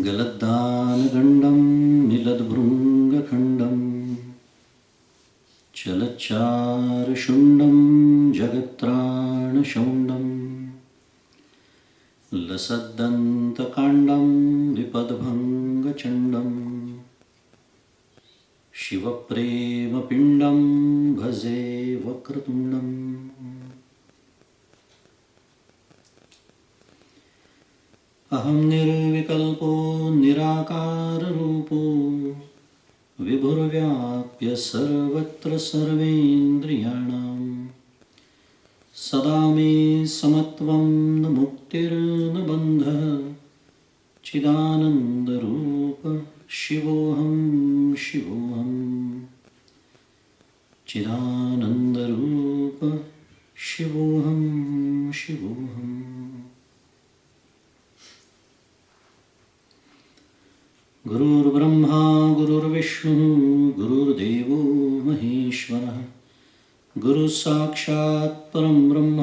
गलद्दानगण्डं मिलद्भृङ्गखण्डं चलच्चारुशुण्डं जगत्त्राणशौण्डं लसद्दन्तकाण्डं विपद्भङ्गचण्डं शिवप्रेमपिण्डं भजे वक्रतुण्डम्। अहं निर्विकल्पो निराकाररूपो विभुर्व्याप्य सर्वत्र सर्वेन्द्रियाणां सदा मे समत्वं न मुक्तिर्न बन्धः चिदानन्दरूप शिवोऽहं शिवोऽहं चिदानन्दरूप शिवोऽहं शिवोऽहम्। गुरुर्ब्रह्मा गुरुर्विष्णुः गुरुर्देवो महेश्वरः गुरुसाक्षात् परं ब्रह्म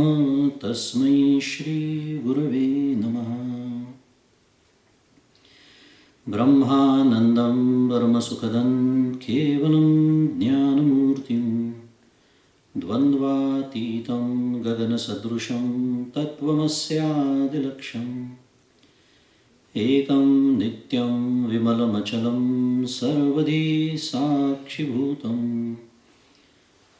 तस्मै श्री गुरवे नमः। ब्रह्मानन्दं परमसुखदं केवलं ज्ञानमूर्तिं द्वन्द्वातीतं गगनसदृशं तत्त्वमस्यादिलक्ष्यम् एकं नित्यं विमलमचलं सर्वधी साक्षिभूतं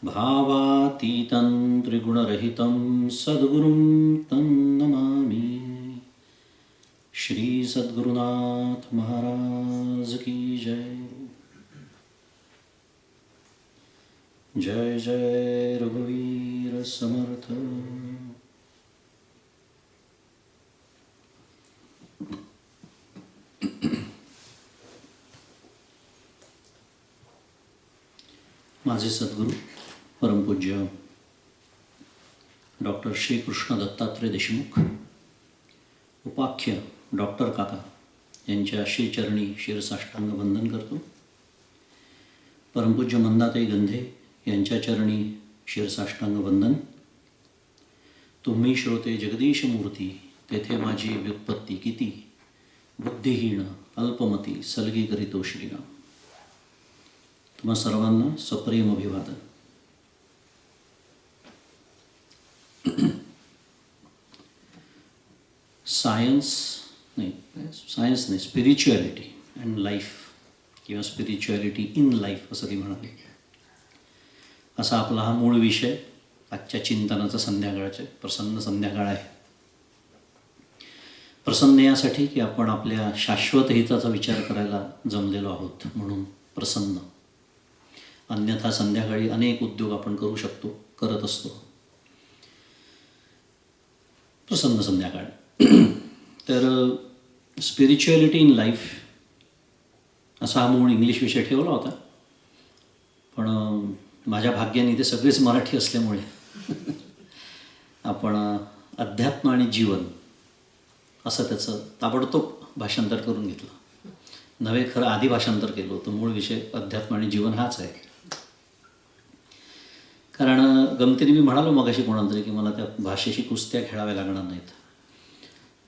भावातीतं त्रिगुणरहितं सद्गुरुं तन्नमामि। श्री सद्गुरुनाथ महाराज की जय। जय जय रघुवीर समर्थ। माझे सद्गुरू परमपूज्य डॉक्टर श्री कृष्ण दत्तात्रय देशमुख उपाख्य डॉक्टर काका यांच्या श्रीचरणी शिरसाष्टांग वंदन करतो। परमपूज्य मंदाताई गंधे यांच्या चरणी शिरसाष्टांग वंदन। तुम्ही श्रोते जगदीश मूर्ती तेथे माझी व्युत्पत्ती किती बुद्धिहीन अल्पमती सलगी करीतो श्रीराम। तुम्हा सर्वांना सप्रेम अभिवादन। सायन्स नाही स्पिरिच्युअलिटी अँड लाईफ किंवा स्पिरिच्युअलिटी इन लाईफ असं ती म्हणाली। असा आपला हा मूळ विषय आजच्या चिंतनाचा संध्याकाळचे प्रसन्न संध्याकाळ आहे। प्रसन्न यासाठी की आपण आपल्या शाश्वत हिताचा विचार करायला जमलेलो आहोत म्हणून प्रसन्न। अन्यथा संध्याकाळी अनेक उद्योग आपण करू शकतो करत असतो। प्रसन्न संध्याकाळ तर स्पिरिच्युअलिटी इन लाईफ असा हा मूळ इंग्लिश विषय ठेवला होता, पण माझ्या भाग्याने ते सगळेच मराठी असल्यामुळे आपण अध्यात्म आणि जीवन असं त्याचं ताबडतोब भाषांतर करून घेतलं। नव्हे खरं आधी भाषांतर केलं होतं। मूळ विषय अध्यात्म आणि जीवन हाच आहे। कारण गमतीने मी म्हणालो मगाशी कोणाला तरी की मला त्या भाषेशी कुस्त्या खेळाव्या लागणार नाहीत।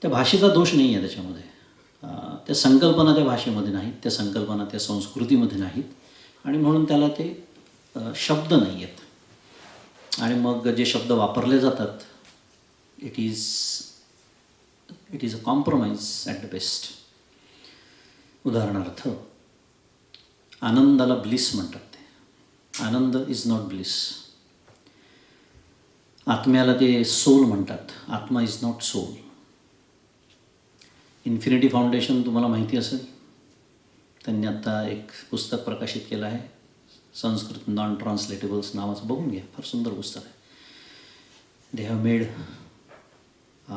त्या भाषेचा दोष नाही आहे त्याच्यामध्ये, त्या संकल्पना त्या भाषेमध्ये नाहीत, त्या संकल्पना त्या संस्कृतीमध्ये नाहीत आणि म्हणून त्याला ते शब्द नाही आहेत। आणि मग जे शब्द वापरले जातात it is a compromise at the best. उदाहरणार्थ आनंदाला ब्लिस म्हणतात ते, आनंद इज नॉट ब्लिस। आत्म्याला ते सोल म्हणतात, आत्मा is not soul. Infinity foundation तुम्हाला माहिती असेल, त्यांनी आत्ता एक पुस्तक प्रकाशित केलं आहे संस्कृत नॉन ट्रान्सलेटेबल्स नावाचं, बघून घ्या, फार सुंदर पुस्तक आहे। They have made a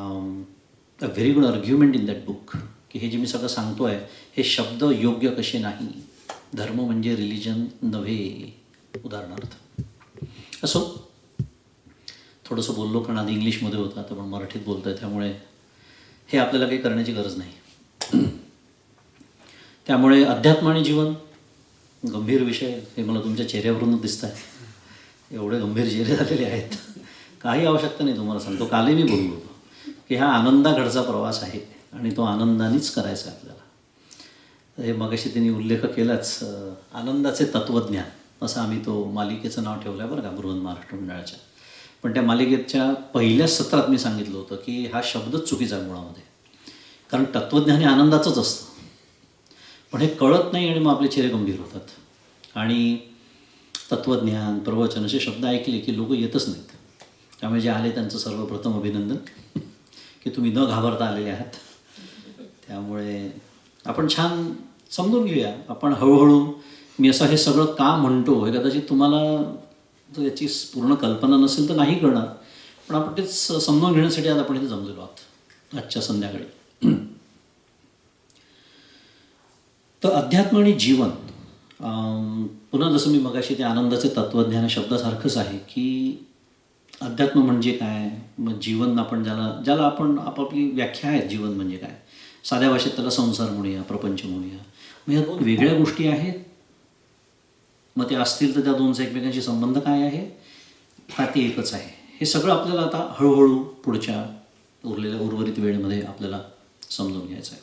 very good argument in that book की हे जे मी सगळं सांगतो आहे हे शब्द योग्य कसे नाही, धर्म म्हणजे रिलिजन नव्हे उदाहरणार्थ। असो, थोडंसं बोललो कारण आधी इंग्लिशमध्ये होतं, आता पण मराठीत बोलतो आहे, त्यामुळे हे आपल्याला काही करण्याची गरज नाही। त्यामुळे अध्यात्म आणि जीवन गंभीर विषय हे मला तुमच्या चेहऱ्यावरूनच दिसत आहे। एवढे गंभीर चेहरे झालेले आहेत, काही आवश्यकता नाही तुम्हाला सांगतो। कालही मी बोललो होतो की हा आनंदाकडचा प्रवास आहे आणि तो आनंदानेच करायचा आहे आपल्याला। हे मगाशी त्यांनी उल्लेख केलाच, आनंदाचे तत्त्वज्ञान असं आम्ही तो मालिकेचं नाव ठेवलं आहे बरं का, बृहन महाराष्ट्र मंडळाच्या. पण त्या मालिकेच्या पहिल्या सत्रात मी सांगितलं होतं की हा शब्दच चुकीचा आहे मुळामध्ये. कारण तत्त्वज्ञान हे आनंदाचंच असतं, पण हे कळत नाही आणि मग आपले चेहरे गंभीर होतात. आणि तत्त्वज्ञान, प्रवचन असे शब्द ऐकले की लोक येतच नाहीत. त्यामुळे जे आले त्यांचं सर्वप्रथम अभिनंदन की तुम्ही न घाबरता आलेले आहात. त्यामुळे आपण छान समजून घेऊया. आपण हळूहळू, मी असं हे सगळं का म्हणतो हे कदाचित तुम्हाला जर याची पूर्ण कल्पना नसेल तर नाही कळणार, पण आपण तेच समजून घेण्यासाठी आज आपण इथे जमलेलो आहोत आजच्या संध्याकाळी. तर अध्यात्म आणि जीवन, पुन्हा जसं मी मगाशी ते आनंदाचे तत्त्वज्ञान शब्दासारखंच आहे की अध्यात्म म्हणजे काय, मग जीवन आपण ज्याला आपण आपापली व्याख्या आहेत. जीवन म्हणजे काय, साध्या भाषेत त्याला संसार म्हणूया, प्रपंच म्हणूया. मग ह्या दोन वेगळ्या गोष्टी आहेत. मग ते असतील तर त्या दोनचा एकमेकांशी संबंध काय आहे, का ते एकच आहे, हे सगळं आपल्याला आता हळूहळू पुढच्या उर्वरित वेळेमध्ये आपल्याला समजून घ्यायचं आहे.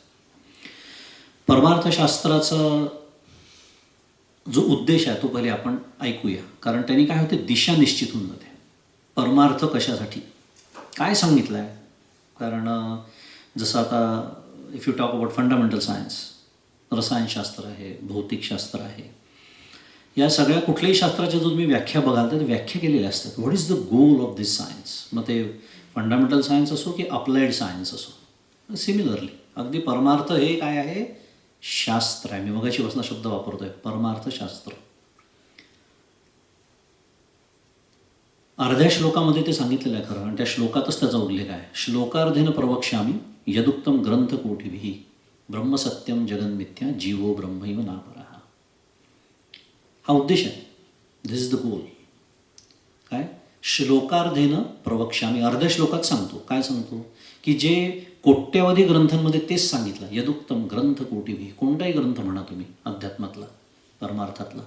परमार्थशास्त्राचा जो उद्देश आहे तो पहिले आपण ऐकूया, कारण त्यांनी काय होते, दिशा निश्चित होऊन जाते. परमार्थ कशासाठी, काय सांगितलं आहे. कारण जसं आता if you talk about fundamental science, रसायनशास्त्र आहे, भौतिकशास्त्र आहे, या सगळ्या कुठल्याही शास्त्राच्या जो तुम्ही व्याख्या बघाल तर व्याख्या केलेल्या असतात. What is the goal of this science. मग ते फंडामेंटल सायन्स असो की अप्लाइड सायन्स असो, सिमिलरली अगदी परमार्थ हे काय आहे, शास्त्र आहे. मी मगाशी वचना शब्द वापरतोय, परमार्थशास्त्र. अर्ध्या श्लोकामध्ये ते सांगितलेलं आहे खरं, आणि त्या श्लोकातच त्याचा उल्लेख आहे. श्लोकार्धेन प्रवक्ष्यामी यदुक्तम ग्रंथकोटिभिः ब्रह्मसत्यम जगन्मिथ्या जीवो ब्रह्मैव नापरः. हा उद्देश आहे. दिस इज द गोल. काय, श्लोकार्धेनं प्रवक्ष्यामी, अर्ध्या श्लोकात सांगतो. काय सांगतो की जे कोट्यावधी ग्रंथांमध्ये तेच सांगितलं, यदुक्तम ग्रंथकोटिभिः. कोणताही ग्रंथ म्हणा तुम्ही अध्यात्मातला, परमार्थातला,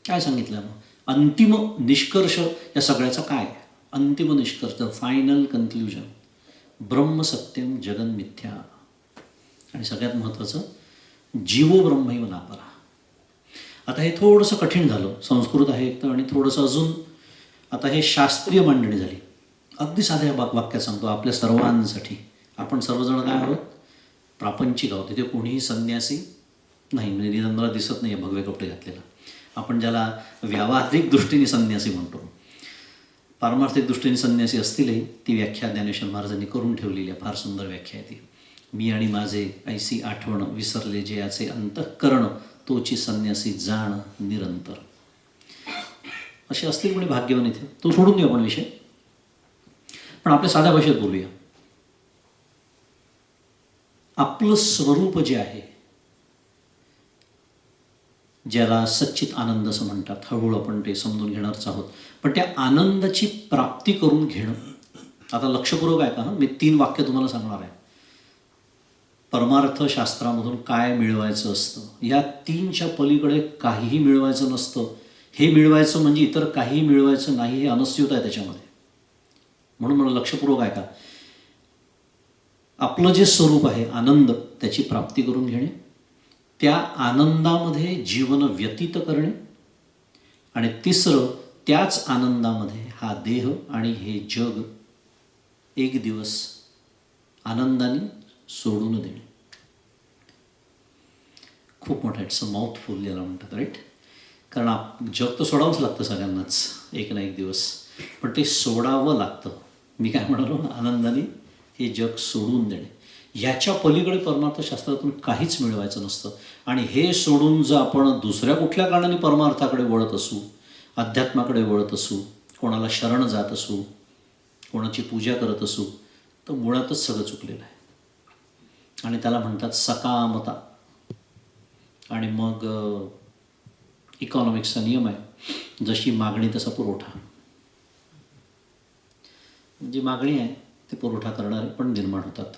काय सांगितलं मग अंतिम निष्कर्ष या सगळ्याचा काय, अंतिम निष्कर्ष, द फायनल कन्क्ल्युजन, ब्रह्मसत्यम जगन्मिथ्या. आणि सगळ्यात महत्त्वाचं, जीवो ब्रह्मैव नापरः. आता हे थोडंसं कठीण झालं, संस्कृत आहे एक तर, आणि थोडंसं अजून आता हे शास्त्रीय मांडणी झाली. अगदी साध्या वाक्यात सांगतो आपल्या सर्वांसाठी, आपण सर्वजण काय आहोत, प्रापंचिक आहोत. तिथे कोणीही संन्यासी नाही, म्हणजे निरंतरा दिसत नाही भगवे कपडे घातलेला. आपण ज्याला व्यावहारिक दृष्टीने संन्यासी म्हणतो, पारमार्थिक दृष्टीने संन्यासी असतीलही ती व्याख्या ज्ञानेश्वर महाराजांनी करून ठेवलेली आहे. फार सुंदर व्याख्या आहे ती. मी आणि माझे ऐसी आठवण विसरले जे याचे अंतःकरण, तोची संन्यासी जाण निरंतर. असे असतील कोणी भाग्यवान इथे, तो सोडून देऊ आपण विषय, पण आपल्या साध्या भाषेत बोलूया. आपलं स्वरूप जे आहे, ज्याला सच्चित आनंद असं म्हणतात, हळूहळू आपण ते समजून घेणारच आहोत. पण त्या आनंदाची प्राप्ती करून घेणं, आता लक्षपूर्वक आहे का, मी 3 वाक्य तुम्हाला सांगणार आहे. परमार्थशास्त्रामधून काय मिळवायचं असतं, या 3च्या पलीकडे काहीही मिळवायचं नसतं. हे मिळवायचं म्हणजे इतर काहीही मिळवायचं नाही, हे अनस्यूत आहे त्याच्यामध्ये. म्हणून मला लक्षपूर्वक आहे का, आपलं जे स्वरूप आहे आनंद, त्याची प्राप्ती करून घेणे, त्या आनंदामध्ये जीवन व्यतीत करणे, आणि तिसरं, त्याच आनंदामध्ये हा देह आणि हे जग एक दिवस आनंदाने सोडून देणे. खूप मोठा, इट्स अ माउथफुल याला म्हणतात, राईट. कारण जग तर सोडावंच लागतं सगळ्यांनाच एक ना एक दिवस, पण ते सोडावं लागतं. मी काय म्हणालो, आनंदाने हे जग सोडून देणे. ह्याच्या पलीकडे परमार्थशास्त्रातून काहीच मिळवायचं नसतं. आणि हे सोडून जर आपण दुसऱ्या कुठल्या कारणाने परमार्थाकडे वळत असू, अध्यात्माकडे वळत असू, कोणाला शरण जात असू, कोणाची पूजा करत असू, तर मुळातच सगळं चुकलेलं आहे. आणि त्याला म्हणतात सकामता. आणि मग इकॉनॉमिक्सचा नियम आहे, जशी मागणी तसा पुरवठा. जी मागणी आहे ते पुरवठा करणारे पण निर्माण होतात.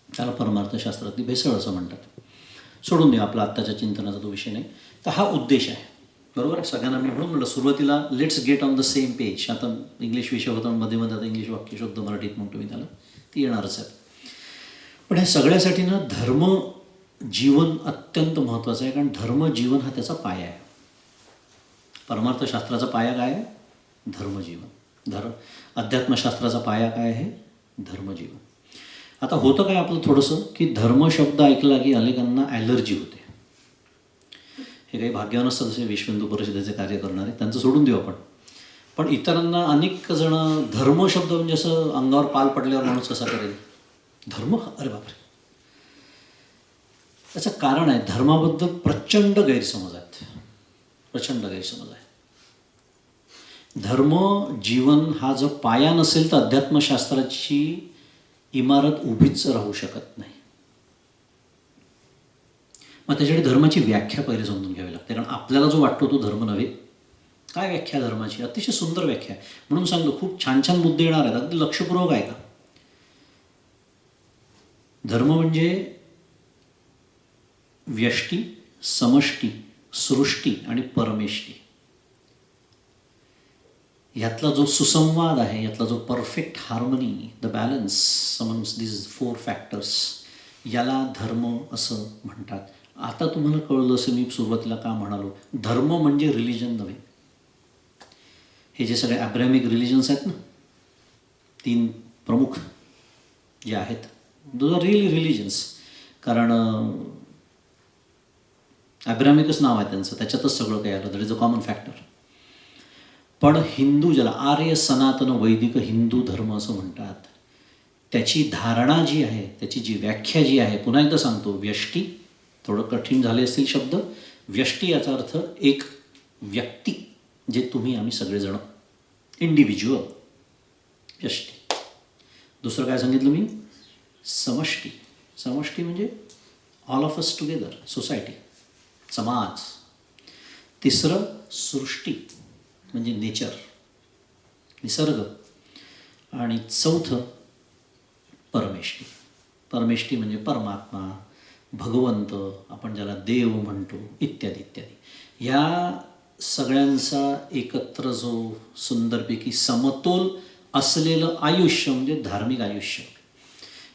त्याला परमार्थशास्त्रातली भेसळ असं म्हणतात. सोडून द्या, आपला आत्ताच्या चिंतनाचा तो विषय नाही. तर हा उद्देश आहे, बरोबर आहे. सगळ्यांना मी म्हणून म्हटलं सुरुवातीला, let's get on the same page. आता इंग्लिश विषय होता, मध्ये मध्ये आता इंग्लिश वाक्य शब्द मराठीत म्हणतो मी त्याला, ती येणारच आहे. पण ह्या सगळ्यासाठी ना धर्म जीवन अत्यंत महत्त्वाचं आहे, कारण धर्म जीवन हा त्याचा पाया आहे. परमार्थशास्त्राचा पाया काय आहे? धर्मजीवन. अध्यात्मशास्त्राचा पाया काय आहे? धर्मजीवन. आता होतं काय आपलं थोडंसं, की धर्म शब्द ऐकला की अनेकांना ॲलर्जी होते. हे काही भाग्यवान असतात जसे विश्व हिंदू परिषदेचे कार्य करणारे, त्यांचं सोडून देऊ आपण. पण इतरांना अनेक जण धर्म शब्द म्हणजे असं अंगावर पाल पडल्यावर माणूस कसा करेल? धर्म, अरे बापरे. त्याचं कारण आहे, धर्माबद्दल प्रचंड गैरसमज आहेत. प्रचंड गैरसमज आहे. धर्म जीवन हा जो पाया नसेल तर अध्यात्मशास्त्राची इमारत उभीच राहू शकत नाही. मग त्याच्याकडे धर्माची व्याख्या पहिले समजून घ्यावी लागते, कारण आपल्याला जो वाटतो तो धर्म नव्हे. काय व्याख्या धर्माची? अतिशय सुंदर व्याख्या आहे. म्हणून सांगतो, खूप छान छान मुद्दे येणार आहेत, अगदी लक्षपूर्वक आहे का. धर्म म्हणजे व्यष्टी, समष्टी, सृष्टी आणि परमेष्टी यातला जो सुसंवाद आहे, यातला जो perfect harmony, the balance amongst this 4 factors, याला धर्म असं म्हणतात. आता तुम्हाला कळलं असं मी सुरुवातीला का म्हणालो, धर्म म्हणजे रिलिजन नव्हे. हे जे सगळे ॲब्राहमिक रिलिजन्स आहेत ना, 3 प्रमुख जे आहेत, दोज आर रिअली रिलिजन्स. कारण ॲब्राहमिकच नाव आहे त्यांचं, त्याच्यातच सगळं काही आलं, that is a common factor. पण हिंदू, ज्याला आर्य सनातन वैदिक हिंदू धर्म असं म्हणतात, त्याची धारणा जी आहे, त्याची जी व्याख्या जी आहे, पुन्हा एकदा सांगतो, व्यष्टी, थोडं कठीण झाले असतील शब्द. व्यष्टी याचा अर्थ एक व्यक्ती, जे तुम्ही आम्ही सगळेजण, इंडिव्हिज्युअल व्यष्टी. दुसरं काय सांगितलं मी? समष्टी. समष्टी म्हणजे all of us together, society, समाज. तिसरं सृष्टी म्हणजे नेचर, निसर्ग. आणि चौथं परमेष्टी. परमेष्टी म्हणजे परमात्मा, भगवंत, आपण ज्याला देव म्हणतो, इत्यादी इत्यादी. या सगळ्यांचा एकत्र जो सुंदरपैकी समतोल असलेलं आयुष्य म्हणजे धार्मिक आयुष्य,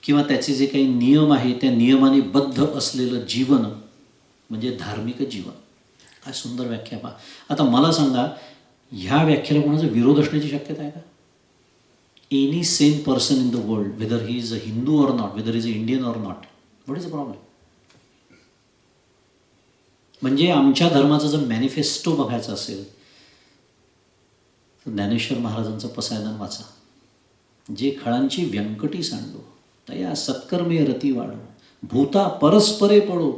किंवा त्याचे जे काही नियम आहे त्या नियमाने बद्ध असलेलं जीवन म्हणजे धार्मिक जीवन. काय सुंदर व्याख्या पहा. आता मला सांगा, ह्या व्याख्येला कोणाचा विरोध असण्याची शक्यता आहे का? Any same person in the world, whether he is a Hindu or not, whether is a Indian or not, what is a problem? म्हणजे आमच्या धर्माचा जर मॅनिफेस्टो बघायचा असेल तर ज्ञानेश्वर महाराजांचं पसायदान वाचा. जे खळांची व्यंकटी सांडो, तया सत्कर्मे रती वाढो, भूता परस्परे पडो,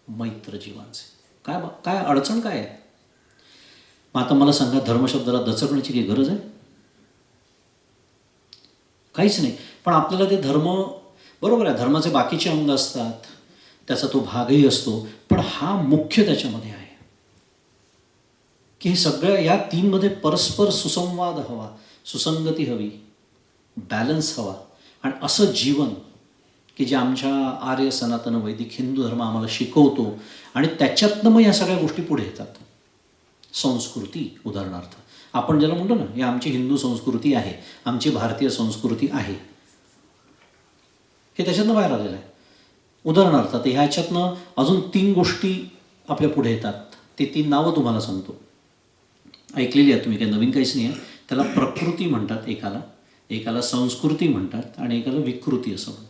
मैत्र जीवांचे. काय काय अडचण काय आहे? मग आता मला सांगा, धर्मशब्दाला दचकण्याची काही गरज आहे? काहीच नाही. पण आपल्याला ते धर्म, बरोबर आहे, धर्माचे बाकीचे अंग असतात, त्याचा तो भागही असतो, पण हा मुख्य त्याच्यामध्ये आहे की हे सगळ्या या 3मध्ये परस्पर सुसंवाद हवा, सुसंगती हवी, बॅलन्स हवा. आणि असं जीवन की जे आमच्या आर्य सनातन वैदिक हिंदू धर्म आम्हाला शिकवतो, आणि त्याच्यातनं मग या सगळ्या गोष्टी पुढे येतात. संस्कृती, उदाहरणार्थ आपण ज्याला म्हणतो ना, ही आमची हिंदू संस्कृती आहे, आमची भारतीय संस्कृती आहे, हे त्याच्यातनं बाहेर आलेलं आहे. उदाहरणार्थ आता ह्याच्यातनं अजून 3 गोष्टी आपल्या पुढे येतात. ते 3 नावं तुम्हाला सांगतो, ऐकलेली आहेत तुम्ही, काही नवीन काहीच नाही आहे. त्याला प्रकृती म्हणतात एकाला, एकाला संस्कृती म्हणतात, आणि एकाला विकृती असं म्हणतात.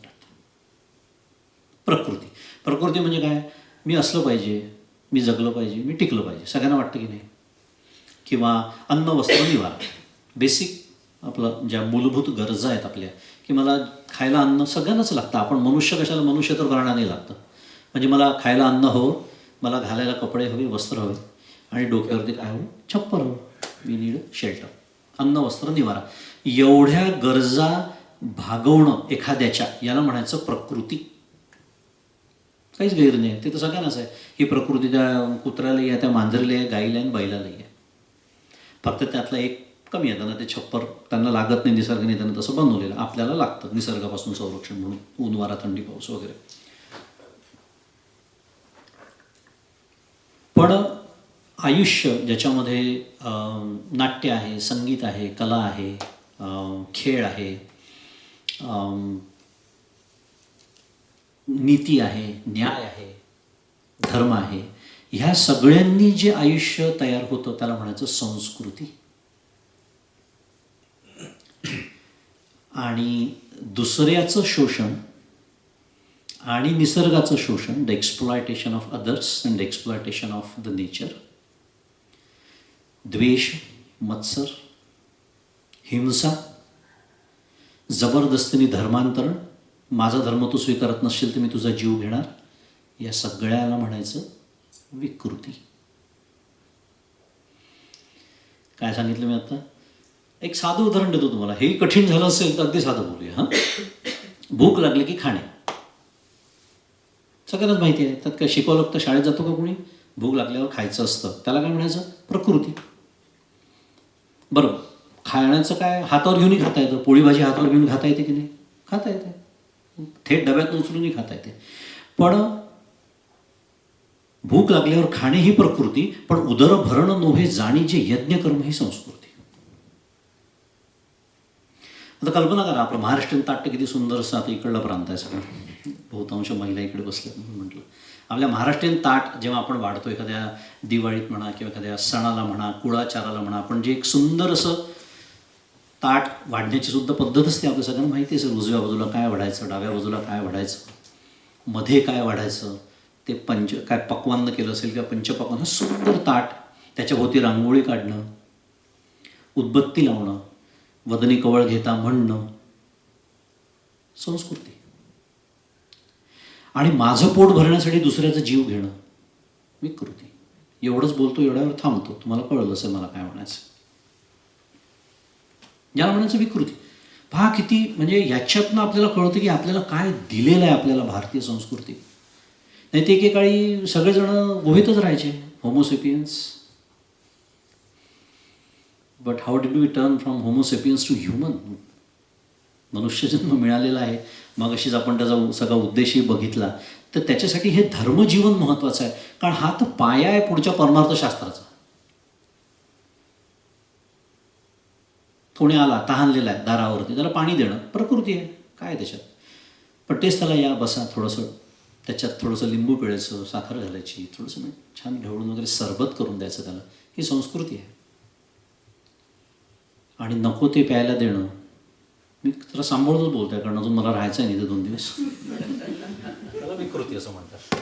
प्रकृती, प्रकृती म्हणजे काय? मी असलं पाहिजे, मी जगलं पाहिजे, मी टिकलं पाहिजे, सगळ्यांना वाटतं की नाही? किंवा अन्न वस्त्र निवारा, बेसिक आपलं ज्या मूलभूत गरजा आहेत आपल्या, की मला खायला अन्न सगळ्यांनाच लागतं. आपण मनुष्य कशाला, मनुष्य तर प्राण्याने लागतं. म्हणजे मला खायला अन्न हवं, मला घालायला कपडे हवे, वस्त्र हवे, आणि डोक्यावरती काय हवं? छप्पर हवं. We need shelter. अन्न वस्त्र निवारा, एवढ्या गरजा भागवणं एखाद्याच्या, याला म्हणायचं प्रकृती. काहीच गैर नाही, ते तर सगळ्यांनाच आहे. ही प्रकृती त्या कुत्र्यालाही आहे, त्या मांजरीला आहे, गाईला आहे, बैलालाही आहे. फक्त त्यातला एक कमी आहे, त्यांना ते छप्पर त्यांना लागत नाही, निसर्गाने त्यांना तसं बनवलेलं. आपल्याला लागतं निसर्गापासून संरक्षण म्हणून, ऊन वारा थंडी पाऊस वगैरे. पण आयुष्य ज्याच्यामध्ये नाट्य आहे, संगीत आहे, कला आहे, खेळ आहे, नीती आहे, न्याय आहे, धर्म आहे, ह्या सगळ्यांनी जे आयुष्य तयार होतं त्याला म्हणायचं संस्कृती. आणि दुसऱ्याचं शोषण आणि निसर्गाचं शोषण, the exploitation of others and exploitation of the nature, द्वेष, मत्सर, हिंसा, जबरदस्तीने धर्मांतरण, माझा धर्म तू स्वीकारत नसशील तर मी तुझा जीव घेणार, या सगळ्याला म्हणायचं विकृती. काय सांगितलं मी आता? एक साधं उदाहरण देतो तुम्हाला. हे कठीण झालं असेल तर अगदी साधं बोलूया. हां, भूक लागली की खाणे, सगळ्यांनाच माहिती आहे. त्यात काय शिकवलं लागतं? शाळेत जातो का कोणी? भूक लागल्यावर खायचं असतं, त्याला काय म्हणायचं? प्रकृती. बरोबर. खाण्याचं काय? हातावर घेऊनही खाता येतं. पोळी भाजी हातावर घेऊन खाता येते की नाही? खाता येते. थेट डब्यात उचलूनही खाता येते. पण भूक लागल्यावर खाणे ही प्रकृती, पण उदर भरण नोहे जाणी जे यज्ञकर्म ही संस्कृती. आता कल्पना करा, आपलं महाराष्ट्रीयन ताट्य किती सुंदर असं. आता इकडला प्रांत आहे सगळं, बहुतांश महिला इकडे बसल्या म्हणून म्हटलं. आपल्या महाराष्ट्रीयन ताट जेव्हा आपण वाढतो एखाद्या दिवाळीत म्हणा किंवा एखाद्या सणाला म्हणा, कुळाचाराला म्हणा, आपण जे एक सुंदर असं ताट वाढण्याची सुद्धा पद्धत असते. आपल्या सगळ्यांना माहिती आहे सर, उजव्या बाजूला काय वाढायचं, डाव्या बाजूला काय वाढायचं, मध्ये काय वाढायचं, ते काय पक्वान्न केलं असेल किंवा पंचपक्वान्न, सुंदर ताट, त्याच्याभोवती रांगोळी काढणं, उदबत्ती लावणं, वदनी कवळ घेता म्हणणं, संस्कृती. आणि माझं पोट भरण्यासाठी दुसऱ्याचा जीव घेणं, विकृती. एवढंच बोलतो, एवढ्यावर थांबतो. तुम्हाला कळलं असेल मला काय म्हणायचं. याला म्हणायचं विकृती. पहा किती, म्हणजे याच्यातनं आपल्याला कळतं की आपल्याला काय दिलेलं आहे आपल्याला भारतीय संस्कृती. नाही ते एकेकाळी सगळेजण गुहेतच राहायचे, homo sapiens. But how did we turn from homo sapiens to human? मनुष्यजन्म मिळालेला आहे. मग अशीच आपण त्याचा सगळा उद्देशही बघितला तर त्याच्यासाठी हे धर्मजीवन महत्त्वाचं आहे. कारण हा तर पाया आहे पुढच्या परमार्थशास्त्राचा. कोणी आला तहानलेला आहे दारावरती, त्याला पाणी देणं प्रकृती आहे. काय त्याच्यात? पण तेच त्याला या बसा, थोडंसं त्याच्यात थोडंसं लिंबू पिळायचं, साखर घालायची, थोडंसं छान ढवळून वगैरे सरबत करून द्यायचं त्याला, ही संस्कृती आहे. आणि नको ते प्यायला देणं. मी जरा सांभाळूनच बोलतो आहे, कारण अजून मला राहायचं आहे नाही तर 2 दिवस. त्याला विकृती असं म्हणतात.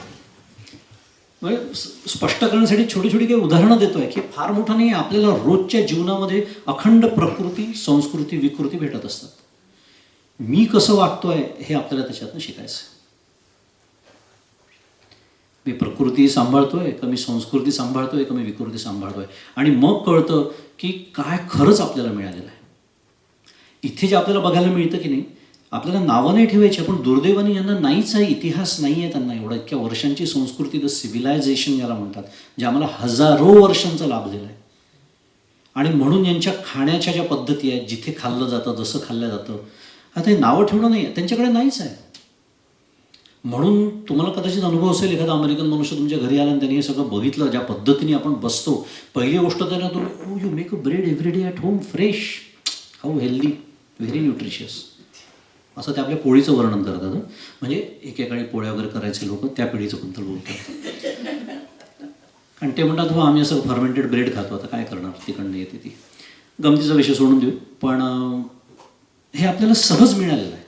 म्हणजे स्पष्ट करण्यासाठी छोटी छोटी काही उदाहरणं देतो आहे की फार मोठं नाही. आपल्याला रोजच्या जीवनामध्ये अखंड प्रकृती, संस्कृती, विकृती भेटत असतात. मी कसं वागतोय हे आपल्याला त्याच्यातनं शिकायचं. मी प्रकृती सांभाळतोय का, मी संस्कृती सांभाळतोय का, मी विकृती सांभाळतोय. आणि मग कळतं की काय खरंच आपल्याला मिळालेलं आहे. इथे जे आपल्याला बघायला मिळतं की नाही, आपल्याला नावं नाही ठेवायची, पण दुर्दैवाने यांना नाहीच आहे, इतिहास नाही आहे त्यांना. एवढ्या इतक्या वर्षांची संस्कृती, द सिव्हिलायझेशन ज्याला म्हणतात, जे आम्हाला हजारो वर्षांचा लाभलेलं आहे. आणि म्हणून यांच्या खाण्याच्या ज्या पद्धती आहेत, जिथे खाल्लं जातं, जसं खाल्लं जातं, आता हे नावं ठेवणं नाही आहे, त्यांच्याकडे नाहीच आहे. म्हणून तुम्हाला कदाचित अनुभव असेल, एखादा अमेरिकन मनुष्य तुमच्या घरी आला आणि त्यांनी हे सगळं बघितलं, ज्या पद्धतीने आपण बसतो. पहिली गोष्ट त्यांना तुम्ही, you make a bread every day at home, fresh, how healthy, very nutritious, असं ते आपल्या पोळीचं वर्णन करतात. म्हणजे एकेकाळी पोळ्या वगैरे करायचे लोक त्या पिढीचं बद्दल बोलतात. आणि ते म्हणतात हो आम्ही असं फर्मेंटेड ब्रेड खातो, आता काय करणार, तिकडनं येते ती. गमतीचा विषय सोडून देऊ, पण हे आपल्याला सहज मिळालेलं आहे.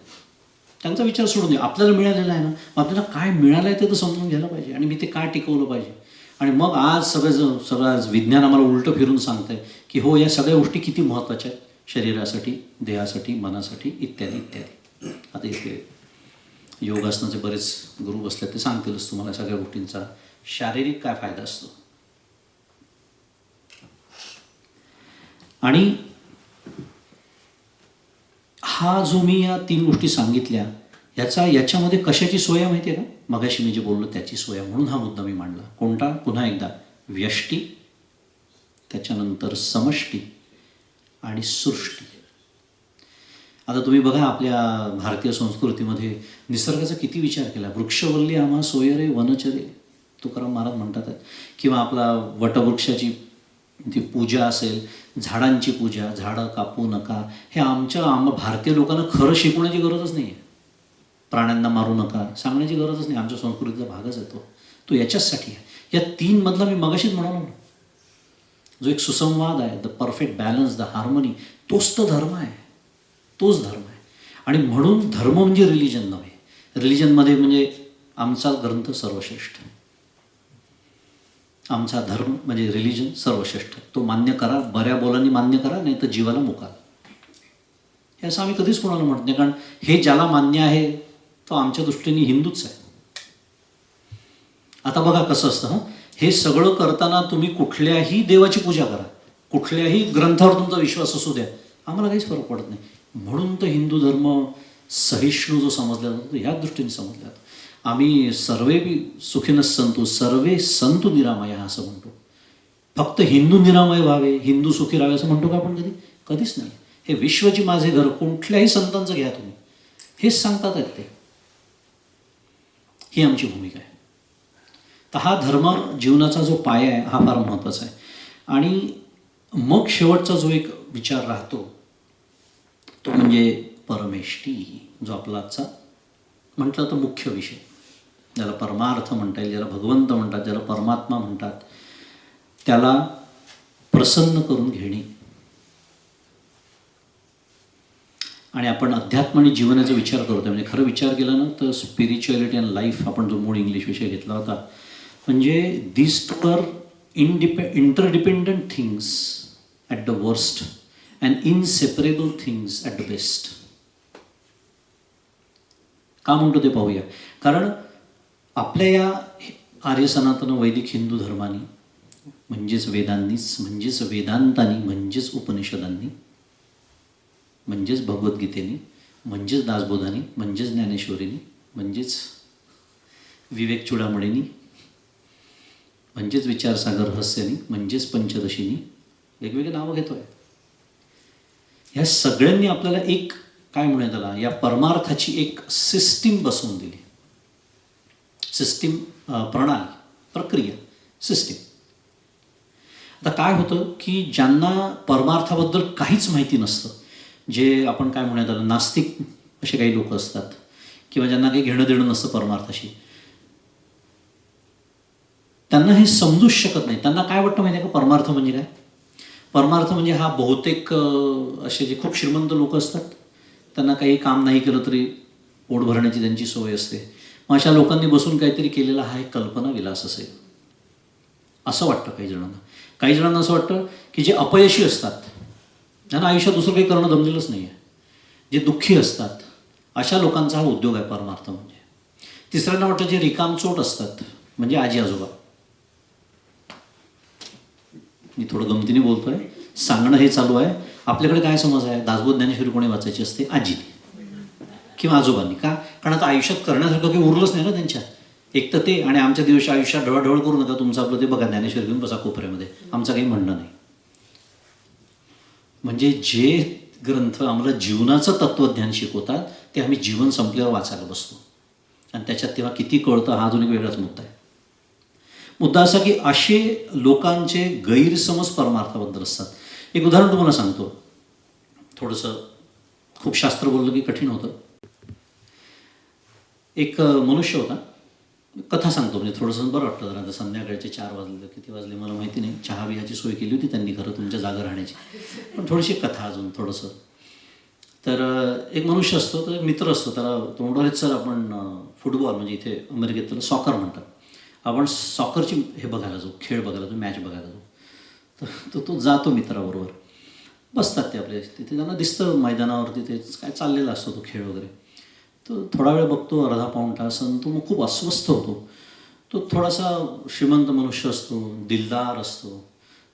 त्यांचा विचार सोडून देऊ, आपल्याला मिळालेला आहे ना, आपल्याला काय मिळालं आहे ते तर समजून घ्यायला पाहिजे. आणि मी ते काय टिकवलं पाहिजे. आणि मग आज सगळं विज्ञान आम्हाला उलटं फिरून सांगतं आहे की हो या सगळ्या गोष्टी किती महत्त्वाच्या आहेत शरीरासाठी, देहासाठी, मनासाठी, इत्यादी इत्यादी. आता इथे योगासनाचे बरेच गुरु बसले, ते सांगतीलच तुम्हाला सगळ्या गोष्टींचा शारीरिक काय फायदा असतो. आणि हा जो मी या 3 गोष्टी सांगितल्या, याच्यामध्ये कशाची सोय आहे माहिती आहे का? मगाशी मी जे बोललो त्याची सोय आहे. म्हणून हा मुद्दा मी मांडला. कोणता? पुन्हा एकदा, व्यष्टी, त्याच्यानंतर समष्टी आणि सृष्टी. आता तुम्ही बघा आपल्या भारतीय संस्कृतीमध्ये निसर्गाचा किती विचार केला. वृक्षवल्ली आम्हा सोयरे वनचरे, तुकाराम महाराज म्हणतात. किंवा आपला वटवृक्षाची ती पूजा असेल, झाडांची पूजा, झाडं कापू नका, हे आम्हा भारतीय लोकांना खरं शिकवण्याची गरजच नाही आहे. प्राण्यांना मारू नका सांगण्याची गरजच नाही, आमच्या संस्कृतीचा भागच आहे तो याच्याचसाठी आहे. या 3 मधला मी मगाशीच म्हणालो ना, जो एक सुसंवाद आहे, the perfect balance, the harmony, तोच तो धर्म आहे, तोच धर्म आहे. आणि म्हणून धर्म म्हणजे रिलिजन नव्हे. रिलिजनमध्ये म्हणजे आमचा ग्रंथ सर्वश्रेष्ठ, आमचा धर्म म्हणजे रिलिजन सर्वश्रेष्ठ, तो मान्य करा, बऱ्या बोलांनी मान्य करा, नाही तर जीवाला मुकाल. हे असं आम्ही कधीच कोणाला म्हणत नाही, कारण हे ज्याला मान्य आहे तो आमच्या दृष्टीने हिंदूच आहे. आता बघा कसं असतं, हे सगळं करताना तुम्ही कुठल्याही देवाची पूजा करा, कुठल्याही ग्रंथावर तुमचा विश्वास असू द्या, आम्हाला काहीच फरक पडत नाही. म्हणून तर हिंदू धर्म सहिष्णू जो समजला जातो ह्याच दृष्टीने समजला जातो. आम्ही सर्वे सुखिनः सन्तु सर्वे सन्तु निरामया असं म्हणतो. फक्त हिंदू निरामय व्हावे, हिंदू सुखी राहावे असं म्हणतो का आपण कधीच नाही. हे विश्वची माझे घर, कुठल्याही संतांचं घ्या तुम्ही, हेच सांगतात आहेत ते. ही आमची भूमिका आहे. तर हा धर्म जीवनाचा जो पाया आहे हा फार महत्त्वाचा आहे. आणि मग शेवटचा जो एक विचार राहतो तो म्हणजे परमेष्ठी, जो आपला आजचा म्हटलं तर मुख्य विषय, ज्याला परमार्थ म्हणता येईल, ज्याला भगवंत म्हणतात, ज्याला परमात्मा म्हणतात, त्याला प्रसन्न करून घेणे. आणि आपण अध्यात्म आणि जीवनाचा विचार करतो, म्हणजे खरं विचार केला ना तर स्पिरिच्युअलिटी अँड लाईफ, आपण जो मूळ इंग्लिश विषय घेतला होता, म्हणजे this two are interdependent things at the worst and inseparable things at the best. का म्हणतो ते पाहूया. कारण आपल्या या आर्य सनातन वैदिक हिंदू धर्मानी, म्हणजेच वेदांनीच, म्हणजेच वेदांतानी, म्हणजेच उपनिषदांनी, म्हणजेच भगवद्गीतेनी, म्हणजेच दासबोधानी, म्हणजेच ज्ञानेश्वरीनी, म्हणजेच विवेक चुडामणीनी, म्हणजेच विचारसागर रहस्यानी, म्हणजेच पंचदशीनी, वेगवेगळे नावं घेतोय. ह्या सगळ्यांनी आपल्याला एक काय म्हणूया त्याला, या परमार्थाची एक सिस्टीम बसवून दिली. सिस्टीम, प्रणाली, प्रक्रिया, सिस्टीम. आता काय होतं की ज्यांना परमार्थाबद्दल काहीच माहिती नसतं, जे आपण काय म्हणूया त्याला नास्तिक असे काही लोक असतात, किंवा ज्यांना काही घेणं देणं नसतं परमार्थाशी, त्यांना हे समजूच शकत नाही. त्यांना काय वाटतं माहिती आहे का, परमार्थ म्हणजे काय? परमार्थ म्हणजे हा बहुतेक असे जे खूप श्रीमंत लोक असतात, त्यांना काही काम नाही केलं तरी पोट भरण्याची त्यांची सोय असते. मग अशा लोकांनी बसून काहीतरी केलेला हा एक कल्पना विलास असेल असं वाटतं काही जणांना. काही जणांना असं वाटतं की जे अपयशी असतात, ज्यांना आयुष्यात दुसरं काही करणं जमलेलंच नाही आहे, जे दुःखी असतात, अशा लोकांचा हा उद्योग आहे परमार्थ म्हणजे. तिसऱ्यांना वाटतं जे रिकामचोट असतात, म्हणजे आजी आजोबा. मी थोडं गमतीने बोलतोय, सांगणं हे चालू आहे. आपल्याकडे काय समज आहे, दासबोध ज्ञानेश्वरी कोणी वाचायची असते, आजीने किंवा आजोबांनी. का? कारण आता आयुष्यात करण्यासारखं काही उरलंच नाही ना त्यांच्या. एक तर ते, आणि आमच्या दिवशी आयुष्यात ढवळढवळ करू नका, तुमचं आपलं ते बघा, ज्ञानेश्वरी घेऊन बसा कोपऱ्यामध्ये, आमचं काही म्हणणं नाही. म्हणजे जे ग्रंथ आम्हाला जीवनाचं तत्त्वज्ञान शिकवतात ते आम्ही जीवन संपल्यावर वाचायला बसतो, आणि त्याच्यात तेव्हा किती कळतं हा अजून एक वेगळाच मुद्दा आहे. मुद्दा असा की असे लोकांचे गैरसमज परमार्थाबद्दल असतात. एक उदाहरण तुम्हाला सांगतो, थोडंसं खूप शास्त्र बोललं की कठीण होतं. एक मनुष्य होता, कथा सांगतो म्हणजे थोडंसं बरं वाटतं जरा. आता संध्याकाळचे 4 वाजले, किती वाजले मला माहिती नाही. चहा बिहाची सोय केली होती त्यांनी खरं तुमच्या जागा राहण्याची, पण थोडीशी कथा अजून थोडंसं. तर एक मनुष्य असतो, तर एक मित्र असतो, त्याला तो म्हणतो, सर आपण फुटबॉल, म्हणजे इथे अमेरिकेत त्याला सॉकर म्हणतात, आपण सॉकरची हे बघायला जाऊ, खेळ बघायला जाऊ, मॅच बघायला जाऊ. तर तो जातो मित्राबरोबर. बसतात ते आपले तिथे, त्यांना दिसतं मैदानावरती ते काय चाललेला असतो तो खेळ वगैरे. तो थोडा वेळ बघतो, अर्धा पाऊण तास, आणि तो मग खूप अस्वस्थ होतो. तो थोडासा श्रीमंत मनुष्य असतो, दिलदार असतो.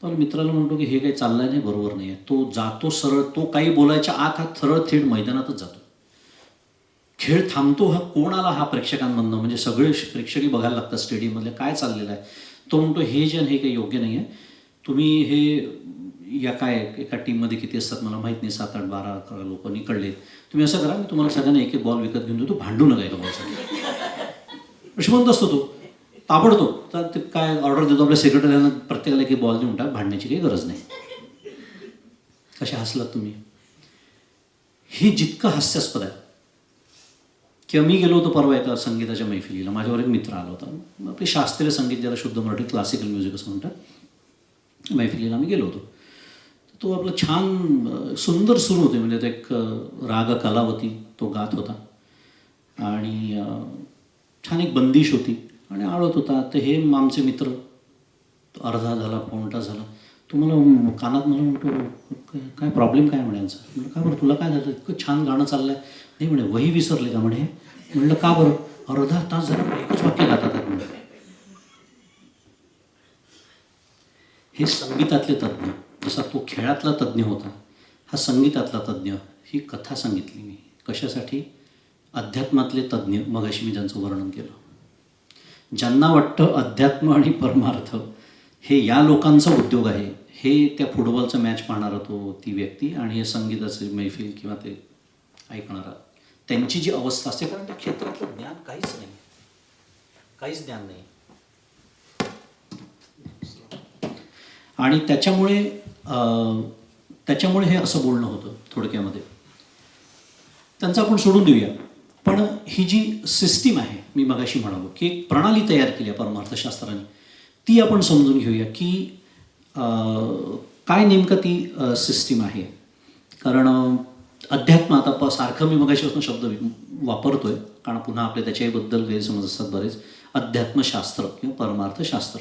तो मित्राला म्हणतो की हे काही चाललं नाही, बरोबर नाही आहे. तो जातो सरळ, तो काही बोलायच्या आत हा सरळ थेट मैदानातच जातो. खेळ थांबतो. हा कोण आला, हा प्रेक्षकांमधनं, म्हणजे सगळे प्रेक्षकही बघायला लागतात स्टेडियममधले काय चाललेलं आहे. तो म्हणतो हे जे हे काही योग्य नाही आहे, तुम्ही हे या काय एका टीममध्ये किती असतात मला माहीत नाही, 7, 8, 12, 11 लोक निकडले, तुम्ही असं करा, मी तुम्हाला सगळ्यांना एक बॉल विकत घेऊन देतो, भांडू नका एका बॉलसाठी. श्रीमंत असतो तो, ताबडतो तर ते काय ऑर्डर देतो आपल्या सेक्रेटरीला, प्रत्येकाला एक बॉल देऊन टाक, भांडण्याची काही गरज नाही. कशा हसलात तुम्ही? हे जितकं हास्यास्पद आहे किंवा मी गेलो होतो परवा एका संगीताच्या मैफिलीला, माझ्यावर एक मित्र आला होता. आपले शास्त्रीय संगीत, ज्याला शुद्ध मराठीत क्लासिकल म्युझिक असं म्हणतात, मैफिलीला मी गेलो होतो. तो आपलं छान सुंदर सुरू होते, म्हणजे तो एक राग कलावती तो गात होता आणि छान एक बंदिश होती आणि आळत होता. तर हे आमचे मित्र, अर्धा झाला, पाऊण तास झाला, तो मला कानात मला म्हणतो, काय प्रॉब्लेम काय म्हणे यांचा? म्हणलं का बरं, तुला काय झालं? इतकं छान गाणं चाललं आहे. नाही म्हणे, वही विसरले का म्हणे? म्हणलं का बरं? अर्धा तास झाला एकच वाक्य गातात म्हणे. हे संगीतातले तज्ज्ञ, जसा तो खेळातला तज्ज्ञ होता, हा संगीतातला तज्ज्ञ. ही कथा सांगितली मी कशासाठी? अध्यात्मातले तज्ज्ञ, मगाशी मी ज्यांचं वर्णन केलं, ज्यांना वाटतं अध्यात्म आणि परमार्थ हे या लोकांचा उद्योग आहे, हे त्या फुटबॉलचा मॅच पाहणारा तो ती व्यक्ती आणि हे संगीताचे मैफिल किंवा ते ऐकणारा, त्यांची जी अवस्था असते, कारण त्या क्षेत्रातलं ज्ञान काहीच नाही, काहीच ज्ञान नाही. आणि त्याच्यामुळे हे असं बोलणं होतं थोडक्यामध्ये. त्यांचं आपण सोडून देऊया. पण ही जी सिस्टीम आहे, मी मगाशी म्हणालो की एक प्रणाली तयार केली आहे परमार्थशास्त्राने, ती आपण समजून घेऊया की काय नेमकं ती सिस्टीम आहे. कारण अध्यात्म, आता सारखं मी मगाशीपासून शब्द वापरतोय कारण पुन्हा आपले त्याच्याबद्दल गैरसमज असतात बरेच. अध्यात्मशास्त्र किंवा परमार्थशास्त्र.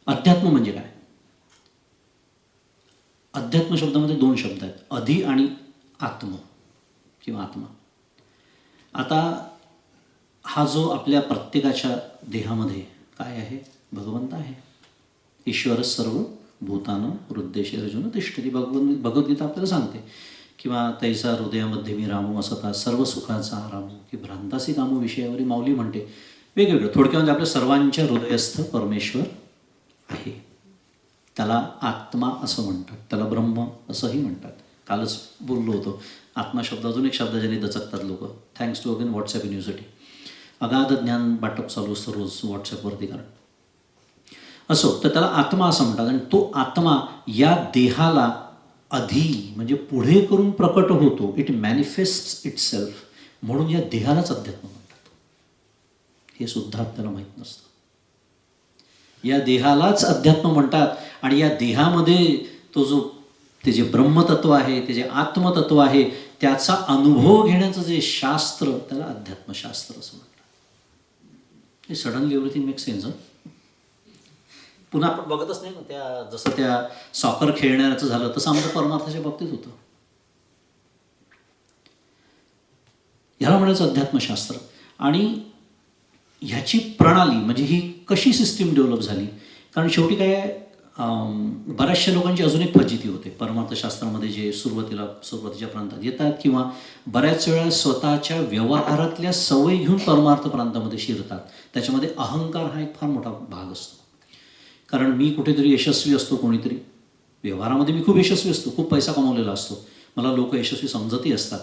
अध्यात्म म्हणजे काय? अध्यात्म शब्दामध्ये दोन शब्द आहेत, अधि आणि आत्म किंवा आत्मा. आता हा जो आपल्या प्रत्येकाच्या देहामध्ये काय आहे? भगवंत आहे. ईश्वर सर्व भूतानं हृदयेषु अर्जुन तिष्ठति. भगवद्गीता आपल्याला सांगते किंवा तैसा हृदयामध्ये मी रामू असता सर्व सुखाचा रामू की भ्रांतासी कामू विषयावरी माऊली म्हणते. वेगवेगळं थोडक्यामध्ये आपल्या सर्वांच्या हृदयस्थ परमेश्वर आहे. त्याला आत्मा असं म्हणतात, त्याला ब्रह्म असंही म्हणतात. कालच बोललो होतो, आत्मा शब्द अजून एक शब्द ज्याने दचकतात लोक. Thanks to again WhatsApp university. अगाध ज्ञान वाटप चालू असतं रोज व्हॉट्सॲपवरती. कारण असो, तर त्याला आत्मा असं म्हणतात. आणि तो आत्मा या देहाला अधि म्हणजे पुढे करून प्रकट होतो. It manifest it self. म्हणून या देहालाच अध्यात्म म्हणतात. हे सुद्धा आपल्याला माहीत नसतं. या देहालाच अध्यात्म म्हणतात. आणि या देहामध्ये तो जो ते जे ब्रह्मतत्व आहे, ते जे आत्मतत्व आहे, त्याचा अनुभव घेण्याचं जे शास्त्र, त्याला अध्यात्मशास्त्र असं म्हणतात. हे सडनली एव्हरीथिंग मेक सेन्स. पुन्हा आपण बघतच नाही ना, त्या जसं त्या सॉकर खेळण्याचं झालं तसं आमचं परमार्थाच्या बाबतीत होतं. ह्याला म्हणायचं अध्यात्मशास्त्र. आणि ह्याची प्रणाली म्हणजे ही कशी सिस्टीम डेव्हलप झाली? कारण शेवटी काय, बऱ्याचशा लोकांची अजून एक फजिती होते परमार्थशास्त्रामध्ये, जे सुरुवातीच्या प्रांतात येतात किंवा बऱ्याच वेळा स्वतःच्या व्यवहारातल्या सवयी घेऊन परमार्थ प्रांतामध्ये शिरतात. त्याच्यामध्ये अहंकार हा एक फार मोठा भाग असतो. कारण मी कुठेतरी यशस्वी असतो, कोणीतरी व्यवहारामध्ये मी खूप यशस्वी असतो, खूप पैसा कमावलेला असतो, मला लोक यशस्वी समजतही असतात.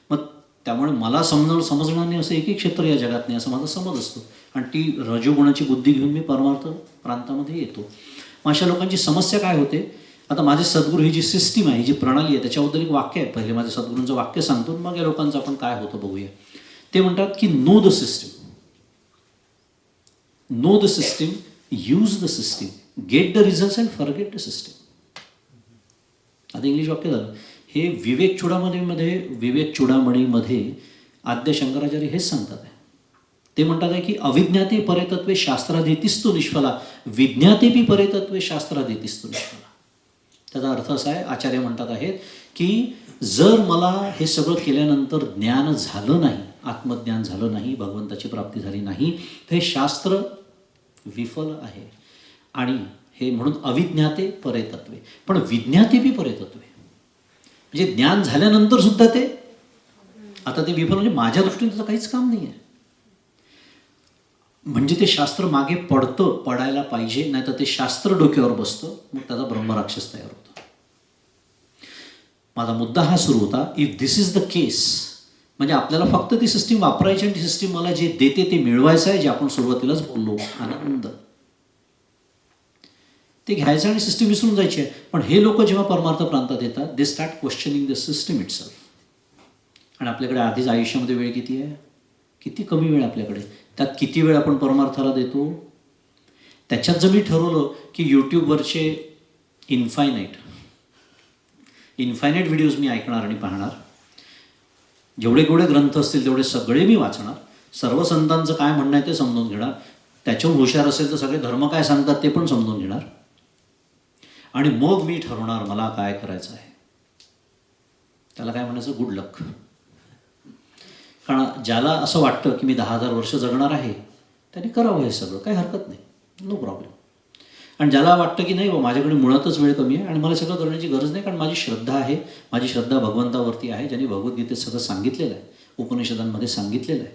मग त्यामुळे मला समजणार नाही असं एकही क्षेत्र या जगात नाही असं माझा समज असतो. आणि ती रजोगुणाची बुद्धी घेऊन मी परमार्थ प्रांतामध्ये येतो. मग अशा लोकांची समस्या काय होते? आता माझे सद्गुरू, ही जी सिस्टीम आहे, ही जी प्रणाली आहे, त्याच्याबद्दल एक वाक्य आहे. पहिले माझ्या सद्गुरूंचं वाक्य सांगतो, मग या लोकांचं आपण काय होतं बघूया. ते म्हणतात की know the system, know the system, use the system, get the results and forget the system. आता इंग्लिश वाक्य झालं. हे विवेक चूडामणीमध्ये आद्य शंकराचार्य हेच सांगतात आहे. ते म्हणतात आहे की अविज्ञाते परेतत्वे शास्त्राधीतिस्तु निष्फला, विज्ञातेपि परेतत्वे शास्त्राधीतिस्तु निष्फला. त्याचा अर्थ असा आहे, आचार्य म्हणतात आहेत की जर मला हे सगळं केल्यानंतर ज्ञान झालं नाही, आत्मज्ञान झालं नाही, भगवंताची प्राप्ती झाली नाही, तर हे शास्त्र विफल आहे. आणि हे म्हणून अविज्ञाते परेतत्वे. पण विज्ञातेपि परेतत्वे म्हणजे ज्ञान झाल्यानंतर सुद्धा ते आता ते विफल, म्हणजे माझ्या दृष्टीने त्याचं काहीच काम नाही आहे. म्हणजे ते शास्त्र मागे पडायला पाहिजे, नाही तर ते शास्त्र डोक्यावर बसतं, मग त्याचा ब्रह्मराक्षस तयार होतो. माझा मुद्दा हा सुरू होता, इफ दिस इज द केस, म्हणजे आपल्याला फक्त ती सिस्टीम वापरायची आणि ती सिस्टीम मला जे देते ते मिळवायचं आहे, जे आपण सुरुवातीलाच बोललो, आनंद, ते घ्यायचं आणि सिस्टीम विसरून जायची आहे. पण हे लोक जेव्हा परमार्थ प्रांतात येतात, they start questioning the system itself. आणि आपल्याकडे आधीच आयुष्यामध्ये वेळ किती आहे? किती कमी वेळ आपल्याकडे. त्यात किती वेळ आपण परमार्थाला देतो? त्याच्यात जर मी ठरवलं की यूट्यूबवरचे इन्फायनाईट व्हिडिओज मी ऐकणार आणि पाहणार, जेवढे ग्रंथ असतील तेवढे सगळे मी वाचणार, सर्व संतांचं काय म्हणणं आहे ते समजून घेणार, त्याच्याहून हुशार असेल तर सगळे धर्म काय सांगतात ते पण समजून घेणार, आणि मग मी ठरवणार मला काय करायचं आहे. त्याला काय म्हणायचं? गुड लक. कारण ज्याला असं वाटतं की मी 10,000 वर्ष जगणार आहे त्यांनी करावं हे सगळं, काही हरकत नाही, नो प्रॉब्लेम. आणि ज्याला वाटतं की नाही बा माझ्याकडे मुळातच वेळ कमी आहे आणि मला सगळं करण्याची गरज नाही, कारण माझी श्रद्धा आहे, माझी श्रद्धा भगवंतावरती आहे, ज्यांनी भगवद्गीतेत सगळं सांगितलेलं आहे, उपनिषदांमध्ये सांगितलेलं आहे,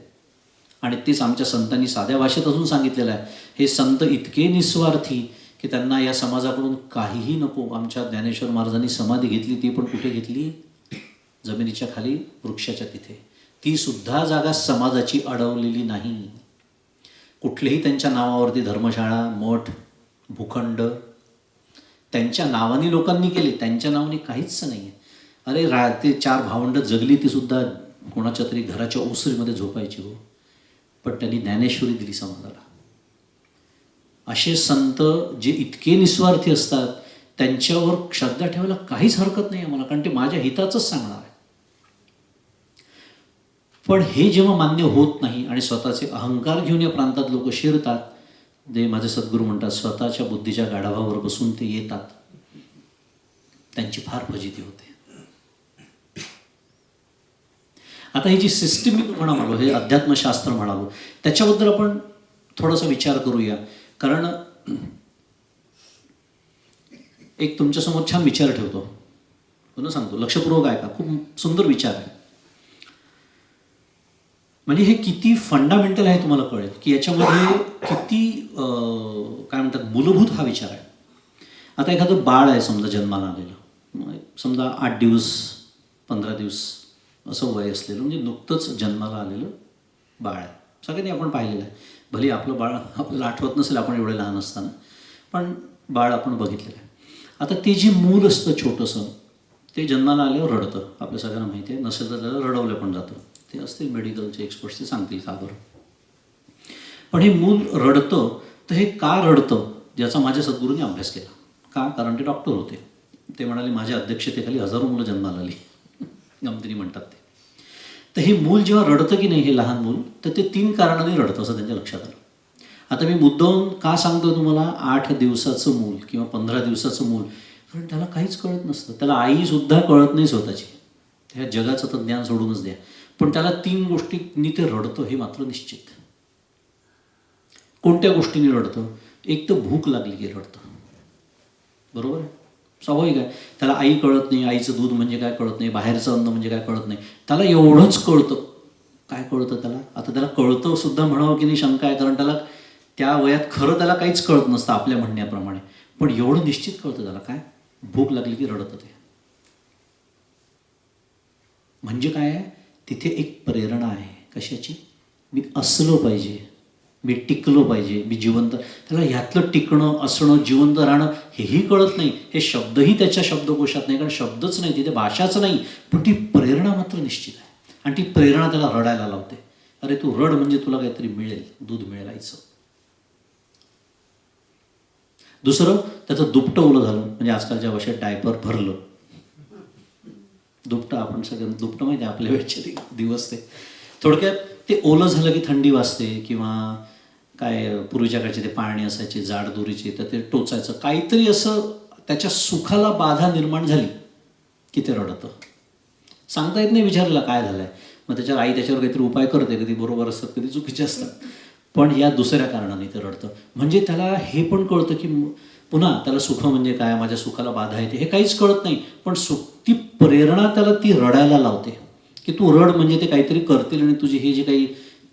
आणि तेच आमच्या संतांनी साध्या भाषेत अजून सांगितलेलं आहे. हे संत इतके निस्वार्थी की त्यांना या समाजाकडून काहीही नको. आमच्या ज्ञानेश्वर महाराजांनी समाधी घेतली, ती पण कुठे घेतली? जमिनीच्या खाली, वृक्षाच्या तिथे. ती सुद्धा जागा समाजाची अडवलेली नाही. कुठलेही त्यांच्या नावावरती धर्मशाळा, मठ, भूखंड त्यांच्या नावाने लोकांनी केले, त्यांच्या नावाने काहीच नाही आहे. अरे ते 4 भावंड जगली, ती सुद्धा कोणाच्या तरी घराच्या ओसरीमध्ये झोपायची हो, पण त्यांनी ज्ञानेश्वरी दिली समाजाला. असे संत जे इतके निस्वार्थी असतात त्यांच्यावर श्रद्धा ठेवायला काहीच हरकत नाही आम्हाला, कारण ते माझ्या हिताचंच सांगणार आहे. पण हे जेव्हा मान्य होत नाही आणि स्वतःचे अहंकार घेऊन या प्रांतात लोक शिरतात, जे माझे सद्गुरू म्हणतात स्वतःच्या बुद्धीच्या गाढवावर बसून ते येतात, त्यांची फार फजिती होते. आता ही जी सिस्टीम मी म्हणालो, हे अध्यात्मशास्त्र म्हणालो, त्याच्याबद्दल आपण थोडासा विचार करूया. कारण एक तुमच्यासमोर छान विचार ठेवतो, पुन्हा सांगतो, लक्षपूर्वक ऐका, खूप सुंदर विचार आहे. म्हणजे हे किती फंडामेंटल आहे तुम्हाला कळेल की याच्यामध्ये किती काय म्हणतात मूलभूत हा विचार आहे. आता एखादं बाळ आहे समजा जन्माला आलेलं, समजा 8 दिवस 15 दिवस असं वय असलेलं, म्हणजे नुकतंच जन्माला आलेलं बाळ आहे. सगळ्यांनी आपण पाहिलेलं आहे. भले आपलं बाळ आपल्याला आठवत नसेल आपण एवढे लहान असताना, पण बाळ आपण बघितलेलं आहे. आता ते जे मूल असतं छोटंसं, ते जन्माला आल्यावर रडतं, आपल्या सगळ्यांना माहिती आहे. नसेल तर त्याला रडवलं पण जातं. ते असतील मेडिकलचे एक्सपर्ट्स, ते सांगतील का बरं. पण हे मूल रडतं, तर हे का रडतं ज्याचा माझ्या सद्गुरूंनी अभ्यास केला. का? कारण ते डॉक्टर होते. ते म्हणाले माझ्या अध्यक्षतेखाली हजारो मुलं जन्माला आली, गमतीने म्हणतात ते. तर हे मूल जेव्हा रडतं की नाही, हे लहान मूल, तर ते 3 कारणांनी रडतं असं त्यांच्या लक्षात आलं. आता मी मुद्दाम का सांगतो तुम्हाला, 8 दिवसाचं मूल किंवा 15 दिवसाचं मूल, कारण त्याला काहीच कळत नसतं, त्याला आईसुद्धा कळत नाही स्वतःची, ह्या जगाचं तर ज्ञान सोडूनच द्या. पण त्याला 3 गोष्टींनी ते रडतं हे मात्र निश्चित. कोणत्या गोष्टींनी रडतं? एक तर भूक लागली की रडतं, बरोबर आहे, स्वाभाविक आहे. त्याला आई कळत नाही, आईचं दूध म्हणजे काय कळत नाही, बाहेरचं अन्न म्हणजे काय कळत नाही, त्याला एवढंच कळतं. काय कळतं त्याला? आता त्याला कळतं सुद्धा म्हणावं की नाही शंका आहे, कारण त्याला त्या वयात खरं त्याला काहीच कळत नसतं आपल्या म्हणण्याप्रमाणे, पण एवढं निश्चित कळतं त्याला, काय? भूक लागली की रडतं ते. म्हणजे काय आहे? तिथे एक प्रेरणा आहे. कशाची? मी असलो पाहिजे, मी टिकलो पाहिजे, मी जिवंत. त्याला ह्यातलं टिकणं, असणं, जिवंत राहणं हेही कळत नाही. हे शब्दही त्याच्या शब्दकोशात नाही, कारण शब्दच नाही, तिथे भाषाच नाही, पण ती प्रेरणा मात्र निश्चित आहे. आणि ती प्रेरणा त्याला रडायला लावते. अरे तू रड म्हणजे तुला काहीतरी मिळेल, दूध मिळेल आईचं. दुसरं, त्याचं दुपटं ओलं झालं, म्हणजे आजकालच्या भाषेत डायपर भरलं. दुपटं, आपण सगळ्यांना दुपटं माहिती आहे, आपल्या वेळचे दिवस ते. थोडक्यात ते ओलं झालं की थंडी वाजते, किंवा काय पूर्वीच्या काळचे ते पाळणे असायचे जाड दोरीचे, तर ते टोचायचं, काहीतरी असं त्याच्या सुखाला बाधा निर्माण झाली की ते रडतं. सांगता येत नाही विचारायला काय झालं आहे. मग त्याच्यावर आई त्याच्यावर काहीतरी उपाय करते, कधी बरोबर असतात कधी चुकीचे असतात, पण या दुसऱ्या कारणाने ते रडतं. म्हणजे त्याला हे पण कळतं की पुन्हा त्याला सुख म्हणजे काय, माझ्या सुखाला बाधा येते, हे काहीच कळत नाही, पण ती प्रेरणा त्याला ती रडायला लावते की तू रड म्हणजे ते काहीतरी करतील आणि तुझे हे जे काही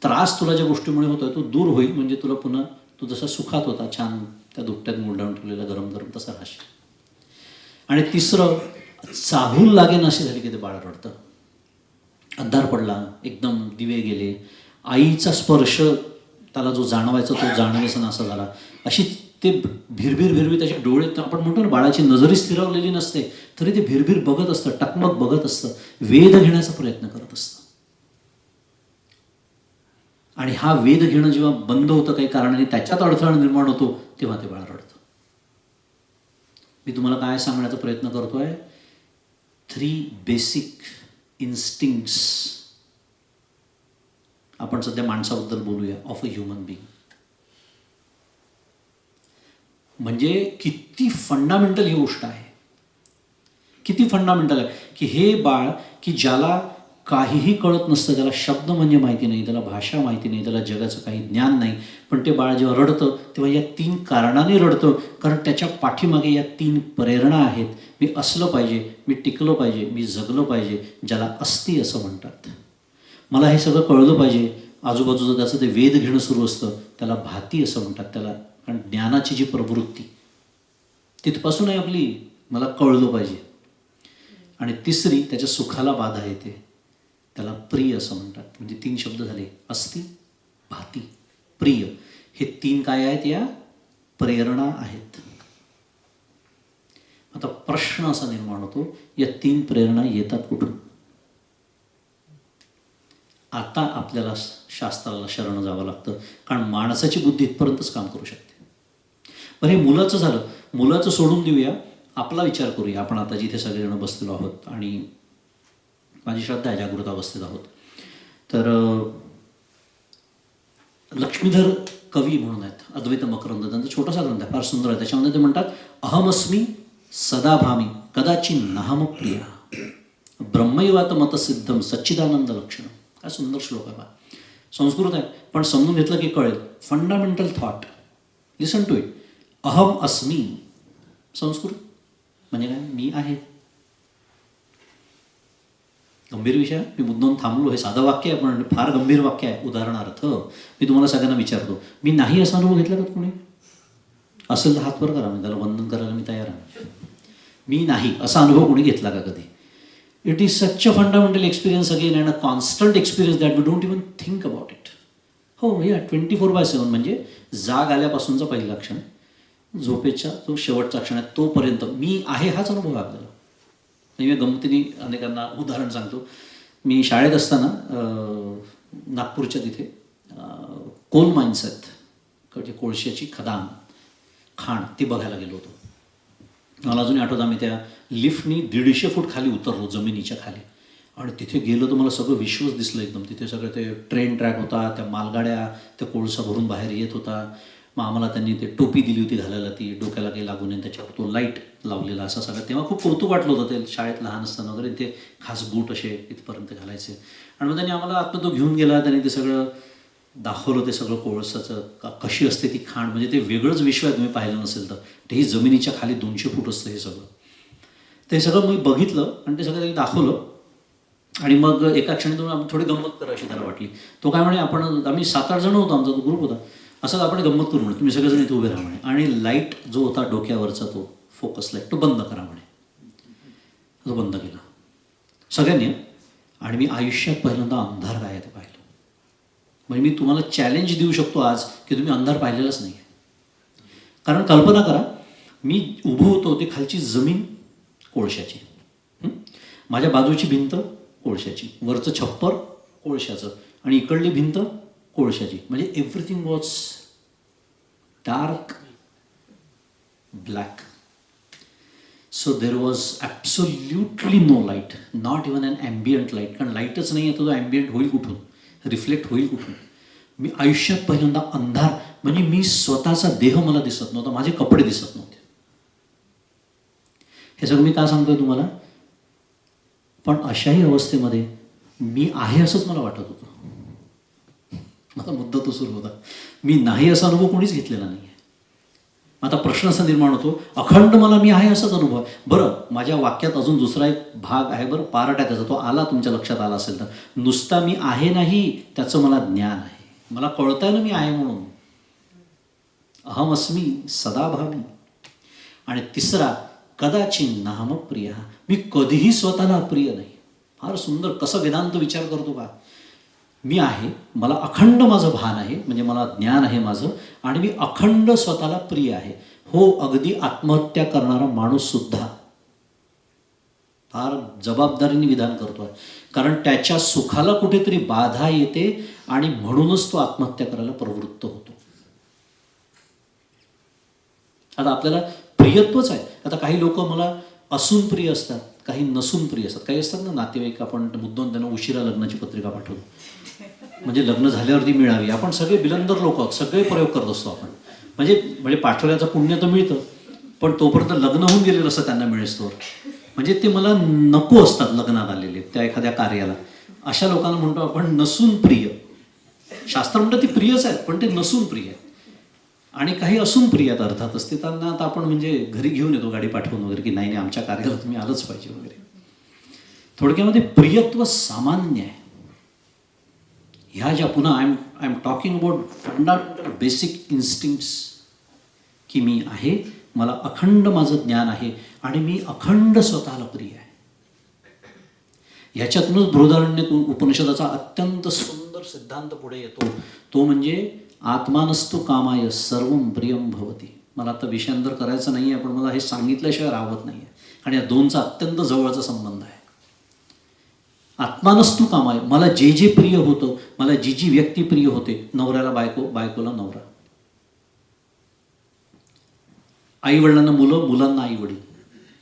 त्रास तुला ज्या गोष्टीमुळे होतोय तो दूर होईल, म्हणजे तुला पुन्हा तू जसा सुखात होता छान त्या दुपट्यात मुरडावून ठेवलेला गरम गरम तसा राहशील. आणि तिसरं, चाहूल लागेन अशी झाली की ते बाळ रडतं. अंधार पडला, एकदम दिवे गेले, आईचा स्पर्श त्याला जो जाणवायचा तो जाणवेसा असा झाला, अशी ते भिरभिर भिरभिर त्याचे डोळे, आपण म्हणतो ना बाळाची नजरी स्थिरावलेली नसते तरी ते भिरभिर बघत असतं, टकमक बघत असतं, वेध घेण्याचा प्रयत्न करत असतं. आणि हा वेध घेणं जेव्हा बंद होतं काही कारणाने, त्याच्यात अडथळा निर्माण होतो, तेव्हा ते बाळ रडतं. मी तुम्हाला काय सांगण्याचा प्रयत्न करतोय, 3 बेसिक इन्स्टिंक्ट्स. आपण सध्या माणसाबद्दल बोलूया, ऑफ अ ह्युमन बिंग. म्हणजे किती फंडामेंटल ही गोष्ट आहे, किती फंडामेंटल आहे की हे बाळ की ज्याला काहीही कळत नसतं, त्याला शब्द म्हणजे माहिती नाही, त्याला भाषा माहिती नाही, त्याला जगाचं काही ज्ञान नाही, पण ते बाळ जेव्हा रडतं तेव्हा या 3 कारणाने रडतं, कारण त्याच्या पाठीमागे या 3 प्रेरणा आहेत. मी असलं पाहिजे, मी टिकलो पाहिजे, मी जगलो पाहिजे, ज्याला अस्ती असं म्हणतात. मला हे सगळं कळलं पाहिजे. आजूबाजूचं त्याचं ते वेध घेणं सुरू असतं, त्याला भाती असं म्हणतात त्याला, कारण ज्ञानाची जी प्रवृत्ती तिथपासून आहे आपली, मला कळलं पाहिजे. आणि तिसरी त्याच्या सुखाला बाधा येते, त्याला प्रिय असं म्हणतात. म्हणजे 3 शब्द झाले, अस्ति, भाती, प्रिय. हे 3 काय आहेत, या प्रेरणा आहेत. आता प्रश्न असा निर्माण होतो, या 3 प्रेरणा येतात कुठून? आता आपल्याला शास्त्राला शरण जावं लागतं, कारण माणसाची बुद्धी इथपर्यंतच काम करू शकते. पण हे मुलाचं झालं, मुलाचं सोडून देऊया, आपला विचार करूया. आपण आता जिथे सगळेजण बसलेलो आहोत आणि माझी श्रद्धा आहे जागृत अवस्थेत आहोत. तर लक्ष्मीधर कवी म्हणून आहेत, अद्वैत मकरंद, त्यांचा छोटासा ग्रंथ आहे, फार सुंदर आहे. त्याच्यामध्ये ते म्हणतात, अहमस्मी सदाभामी कदाचित नाहम प्रिया ब्रह्मैवात मतसिद्धम सच्चिदानंद लक्षणम. काय सुंदर श्लोक आहे बा. संस्कृत आहे पण समजून घेतलं की कळेल. Fundamental thought, listen to it. अहम अस्मी, संस्कृत म्हणजे काय, मी आहे. गंभीर विषय, मी मुद्दाम थांबलो. हे साधं वाक्य आहे पण फार गंभीर वाक्य आहे. उदाहरणार्थ मी तुम्हाला सगळ्यांना विचारतो, मी नाही असा अनुभव घेतला का कोणी? असेल तर हात वर करा, मी त्याला वंदन करायला मी तयार आहे. मी नाही असा अनुभव कोणी घेतला का कधी? It is such a fundamental experience again and a constant experience that we don't even think about it. हो या 24/7 म्हणजे जाग आल्यापासूनचा पहिला क्षण, झोपेचा तो शेवटचा क्षण आहे, तोपर्यंत मी आहे हाच अनुभव आहे आपल्याला. मी गमतीने अनेकांना उदाहरण सांगतो. मी शाळेत असताना नागपूरच्या तिथे कोल माइन्स आहेत, कोळशाची खदान, खाण, ती बघायला गेलो होतो. मला अजूनही आठवतं, आम्ही त्या लिफ्टनी 150 फूट खाली उतरलो, जमिनीच्या खाली. आणि तिथे गेलो तर मला सगळं विश्वच दिसलं एकदम. तिथे सगळं ते ट्रेन ट्रॅक होता, त्या मालगाड्या, त्या कोळसा भरून बाहेर येत होता. मग आम्हाला त्यांनी ते टोपी दिली होती घालायला, ती डोक्याला काही लागू नये, त्याच्यावर तो लाईट लावलेला असा सगळं. तेव्हा खूप कौतुक वाटलं होतं ते, शाळेत लहान असताना वगैरे. ते खास बूट असे इथपर्यंत घालायचे. आणि मग त्यांनी आम्हाला आत्ता तो घेऊन गेला, त्यांनी ते सगळं दाखवलं, ते सगळं कोळसाचं कशी असते ती खाण. म्हणजे ते वेगळंच विश्व आहे, तुम्ही पाहिलं नसेल तर. ते ही जमिनीच्या खाली 200 फूट असतं हे सगळं. ते सगळं मी बघितलं आणि ते सगळं त्यांनी दाखवलं. आणि मग एका क्षणी आम्ही थोडी गंमत करायची त्याला वाटली. तो काय म्हणे, आम्ही 7-8 जण होतो, आमचा तो ग्रुप होता. असं आपण गंमत करू म्हणे, तुम्ही सगळेजण इथे उभे राहा म्हणे, आणि लाईट जो होता डोक्यावरचा तो फोकस लाईट तो बंद करा म्हणे. तो बंद केला सगळ्यांनी. आणि मी आयुष्यात पहिल्यांदा अंधार काय आहे ते पाहिलं. म्हणजे मी तुम्हाला चॅलेंज देऊ शकतो आज की तुम्ही अंधार पाहिलेलाच नाही. कारण कल्पना करा, मी उभं होतो, ते खालची जमीन कोळशाची, माझ्या बाजूची भिंत कोळशाची, वरचं छप्पर कोळशाचं, आणि इकडली भिंत कोळशाची. म्हणजे everything was dark black. So there was absolutely no light, not even an ambient light. कारण लाईटच नाही आहे, तो ॲम्बियंट होईल कुठून, रिफ्लेक्ट होईल कुठून. मी आयुष्यात पहिल्यांदा अंधार, म्हणजे मी स्वतःचा देह मला दिसत नव्हता, माझे कपडे दिसत नव्हते. हे सगळं मी का सांगतोय तुम्हाला? पण अशाही अवस्थेमध्ये मी आहे असंच मला वाटत होतं. माझा मुद्दा तो सुरू होता, मी नाही असा अनुभव कोणीच घेतलेला नाही आहे. आता प्रश्न असा निर्माण होतो, अखंड मला मी आहे असाच अनुभव आहे. बरं, माझ्या वाक्यात अजून दुसरा एक भाग आहे, बरं पार्ट आहे त्याचा, तो आला तुमच्या लक्षात आला असेल तर. नुसता मी आहे नाही, त्याचं मला ज्ञान आहे, मला कळतंय ना मी आहे म्हणून. अहमस्मी सदाभामी. आणि तिसरा, कदाचित नाहम प्रिय, मी कधीही स्वतःला अप्रिय नाही. फार सुंदर, कसं वेदांत विचार करतो का. मी आहे, मला अखंड माझं भान आहे, म्हणजे मला ज्ञान आहे माझं, आणि मी अखंड स्वतःला प्रिय आहे. हो, अगदी आत्महत्या करणारा माणूससुद्धा फार जबाबदारीने विधान करतो आहे, कारण त्याच्या सुखाला कुठेतरी बाधा येते आणि म्हणूनच तो आत्महत्या करायला प्रवृत्त होतो. आता आपल्याला प्रियत्वच आहे. आता काही लोक मला असून प्रिय असतात, काही नसून प्रिय असतात. काही असतात ना नातेवाईक, आपण मुद्दाम त्यांना उशिरा लग्नाची पत्रिका पाठवतो, म्हणजे लग्न झाल्यावरती मिळावी. आपण सगळे बिलंदर लोक आहोत, सगळे प्रयोग करत असतो आपण. म्हणजे पाठवल्याचं पुण्य तर मिळतं, पण तोपर्यंत लग्न होऊन गेलेलं असतं त्यांना मिळेस्तोवर. म्हणजे ते मला नको असतात लग्नात आलेले त्या एखाद्या कार्याला. अशा लोकांना म्हणतो आपण नसून प्रिय. शास्त्र म्हणतं ती प्रियच आहेत, पण ते नसून प्रिय आहेत. आणि काही असून प्रिय आहेत अर्थातच. ते त्यांना आता आपण म्हणजे घरी घेऊन येतो गाडी पाठवून वगैरे, की नाही आमच्या कार्याला तुम्ही आलंच पाहिजे वगैरे. थोडक्यामध्ये प्रियत्व सामान्य आहे. ह्या ज्या पुन्हा I am talking about fundamental basic instincts, की मी आहे, मला अखंड माझं ज्ञान आहे आणि मी अखंड स्वतःला प्रिय आहे. ह्याच्यातूनच बृहदारण्यक उपनिषदाचा अत्यंत सुंदर सिद्धांत पुढे येतो. तो म्हणजे आत्मानस्तु कामाय सर्वं प्रियं भवति. मला आता विषयांतर करायचं नाही आहे, पण मला हे सांगितल्याशिवाय राहत नाही आहे, आणि या दोनचा अत्यंत जवळचा संबंध आहे. आत्मानस्तु कामाय, मला जे जे प्रिय होतं, मला जी जी व्यक्ती प्रिय होते, नवऱ्याला बायको, बायकोला नवरा, आई वडिलांना मुलं, मुलांना आई वडील.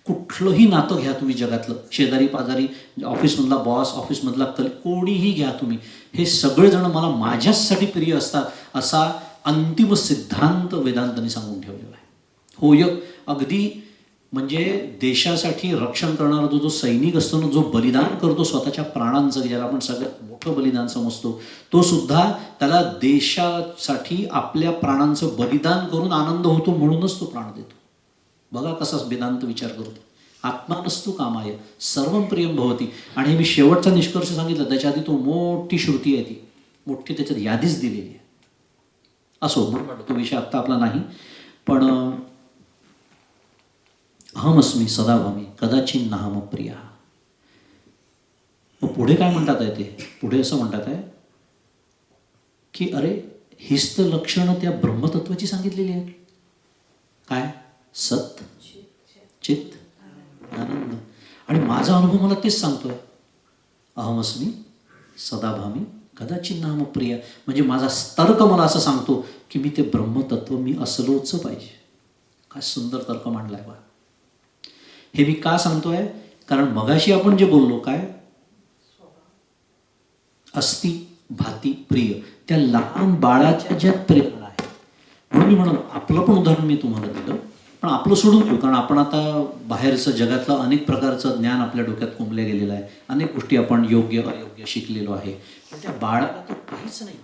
कुठलंही नातं घ्या तुम्ही जगातलं, शेजारी पाजारी, ऑफिसमधला बॉस, ऑफिसमधला कोणीही घ्या तुम्ही, हे सगळेजण मला माझ्यासाठी प्रिय असतात, असा अंतिम सिद्धांत वेदांतांनी सांगून ठेवलेला आहे. होय, अगदी म्हणजे देशासाठी रक्षण करणारा जो सैनिक असतो ना, जो बलिदान करतो स्वतःच्या प्राणांचं, ज्याला आपण सगळ्यात मोठं बलिदान समजतो, तो सुद्धा त्याला देशासाठी आपल्या प्राणांचं बलिदान करून आनंद होतो, म्हणूनच तो प्राण देतो. बघा कसा वेदांत विचार करतो. आत्मानस्तु कामाय सर्वं प्रियं भवति. आणि हे मी शेवटचा निष्कर्ष सांगितला, त्याच्या आधी तो मोठी श्रुती आहे, ती मोठी त्याच्यात यादीच दिलेली आहे. असो, तो विषय आत्ता आपला नाही. पण अहमस्मी सदाभामी कदाचिन नाहम प्रिया. मग पुढे काय म्हणतात आहे ते? पुढे असं म्हणतात आहे की अरे, हीच तर लक्षणं त्या ब्रह्मतत्वाची सांगितलेली आहेत. काय? सत, चित, आनंद. आणि माझा अनुभव मला तेच सांगतोय, अहमस्मी सदाभामी कदाचिन नाहम प्रिया. म्हणजे माझा तर्क मला असं सांगतो की मी ते ब्रह्मतत्व मी असलोच पाहिजे. काय सुंदर तर्क मांडलाय बा. हे मी का सांगतोय? कारण मगाशी आपण जे बोललो, काय अस्ति भाती प्रिय, त्या लहान बाळाच्या ज्या प्रेरणा आहे. म्हणून मी म्हणालो, आपलं पण उदाहरण मी तुम्हाला दिलं, पण आपलं सोडून देऊ, कारण आपण आता बाहेरचं जगातलं अनेक प्रकारचं ज्ञान आपल्या डोक्यात कोंबल्या गेलेलं आहे. अनेक गोष्टी आपण योग्य अयोग्य शिकलेलो आहे. पण त्या बाळाला तर काहीच नाही.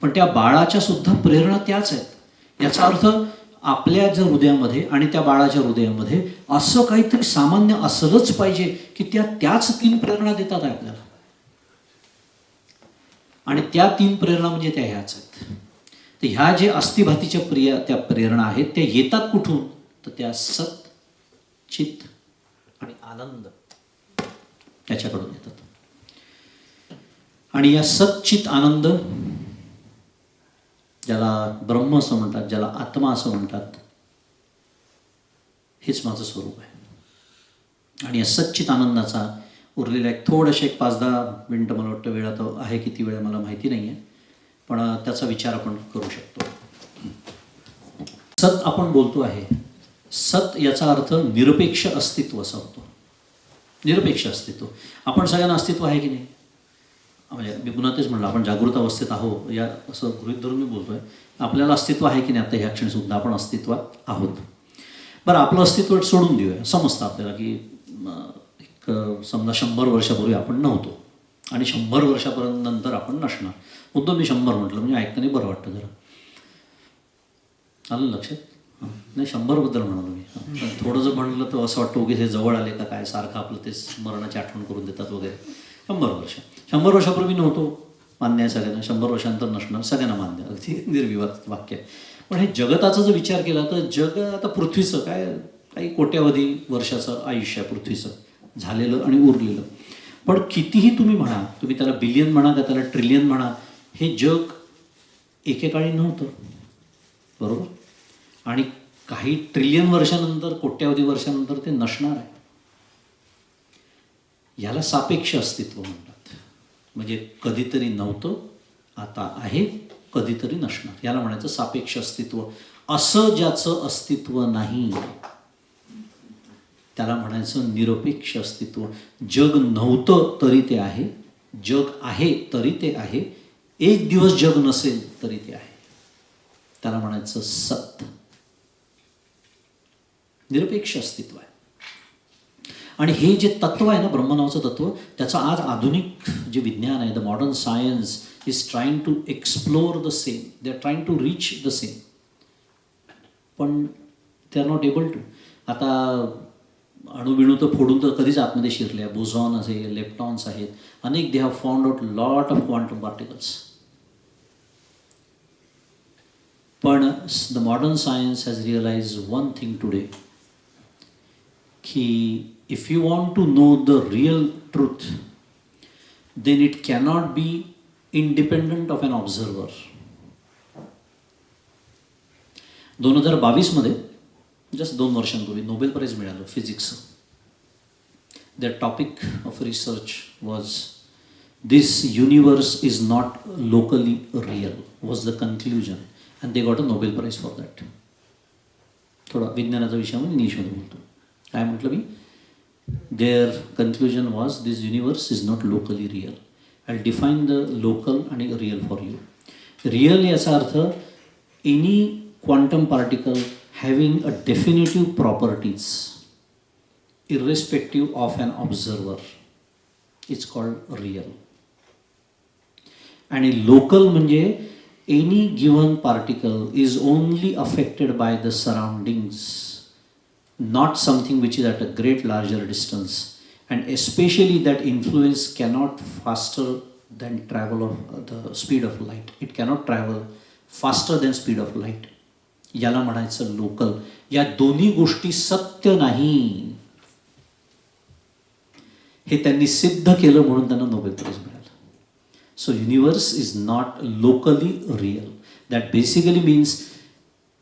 पण त्या बाळाच्या सुद्धा प्रेरणा त्याच आहेत. याचा अर्थ आपल्या जर हृदयामध्ये आणि त्या बाळाच्या हृदयामध्ये असं काहीतरी सामान्य असलंच पाहिजे की त्याच तीन प्रेरणा देतात आहे आपल्याला. आणि त्या तीन प्रेरणा म्हणजे त्या ह्याच आहेत. तर ह्या जे अस्थिभातीच्या त्या प्रेरणा आहेत, त्या येतात कुठून? तर त्या सत, चित आणि आनंद त्याच्याकडून येतात. आणि या सच्चित आनंद, ज्याला ब्रह्म असं म्हणतात, ज्याला आत्मा असं म्हणतात, हेच माझं स्वरूप आहे. आणि या सच्चित आनंदाचा उरलेला थोडेसे 5-10 मिनटं, मला वाटतं वेळ आता आहे, किती वेळ मला माहिती नाही आहे, पण त्याचा विचार आपण करू शकतो. सत आपण बोलतो आहे, सत याचा अर्थ निरपेक्ष अस्तित्व असा होतो. निरपेक्ष अस्तित्व. आपण सगळ्यांना अस्तित्व आहे की नाही? म्हणजे मी पुन्हा तेच म्हणलं, आपण जागृत अवस्थेत आहोत या असं गृहीत धरून मी बोलतोय. आपल्याला अस्तित्व आहे की नाही? आता ह्या क्षणी सुद्धा आपण अस्तित्वात आहोत. बरं, आपलं अस्तित्व सोडून देऊया. समजतं आपल्याला की एक समजा 100 वर्षापूर्वी आपण नव्हतो आणि 100 वर्षापर्यंत नंतर आपण नसणार. मुद्दाम मी 100 म्हटलं, म्हणजे ऐकताना बरं वाटतं जरा. आलं लक्षात? नाही, 100 बद्दल म्हणालो मी. थोडं जर म्हणलं तर असं वाटतं की हे जवळ आले का काय, सारखं आपलं ते मरणाची आठवण करून देतात वगैरे. 100 वर्ष, 100 वर्षापूर्वी नव्हतो, मान्य आहे सगळ्यांना. 100 वर्षांतर नसणार, सगळ्यांना मान्य, अगदी निर्विवाद वाक्य आहे. पण हे जगताचा जर विचार केला तर जग आता पृथ्वीचं काय, काही कोट्यावधी वर्षाचं आयुष्य आहे पृथ्वीचं, झालेलं आणि उरलेलं. पण कितीही तुम्ही म्हणा, तुम्ही त्याला बिलियन म्हणा का त्याला ट्रिलियन म्हणा, हे जग एकेकाळी नव्हतं, बरोबर? आणि काही ट्रिलियन वर्षानंतर, कोट्यावधी वर्षानंतर ते नसणार आहे. याला सापेक्ष अस्तित्व म्हणतात. म्हणजे कधीतरी नव्हतं, आता आहे, कधीतरी नसणार, याला म्हणायचं सापेक्ष अस्तित्व. असं ज्याचं अस्तित्व नाही त्याला म्हणायचं निरपेक्ष अस्तित्व. जग नव्हतं तरी ते आहे, जग आहे तरी ते आहे, एक दिवस जग नसेल तरी ते आहे, त्याला म्हणायचं सत. निरपेक्ष अस्तित्व आहे. आणि हे जे तत्व आहे ना, ब्रह्म नावाचं तत्व, त्याचं आज आधुनिक जे विज्ञान आहे, the modern science is trying to explore the same, they are trying to reach the same, पण they are not able to. आता अणुबिणू तर फोडून तर कधीच आतमध्ये शिरले, बोझॉन असेल, लेप्टॉन्स आहेत, अनेक, they have found out lot of quantum particles. पण the modern science has realise one thing today, की if you want to know the real truth, then it cannot be independent of an observer. 2022 मध्ये, just 2 वर्षांपूर्वी, Nobel prize मिळालं फिजिक्सचं. their topic of research was this universe is not locally real, was the conclusion, and they got a Nobel Prize for that. थोडा विज्ञानाचा विषय म्हणून इंग्लिशमध्ये बोलतो. काय म्हटलं मी? Their conclusion was this universe is not locally real. I'll define the local and real for you. Real याचा अर्थ any quantum particle having a definitive properties irrespective of an observer. It's called real. आणि local म्हणजे any given particle is only affected by the surroundings, not something which is at a great larger distance, and especially that influence cannot faster than travel of the speed of light. It cannot travel faster than speed of light. याला म्हणायचं local. या दोन्ही गोष्टी सत्य नाही हे त्यांनी सिद्ध केलं, म्हणून त्यांना नोबेल प्राइज मिळालं. So universe is not locally real. That basically means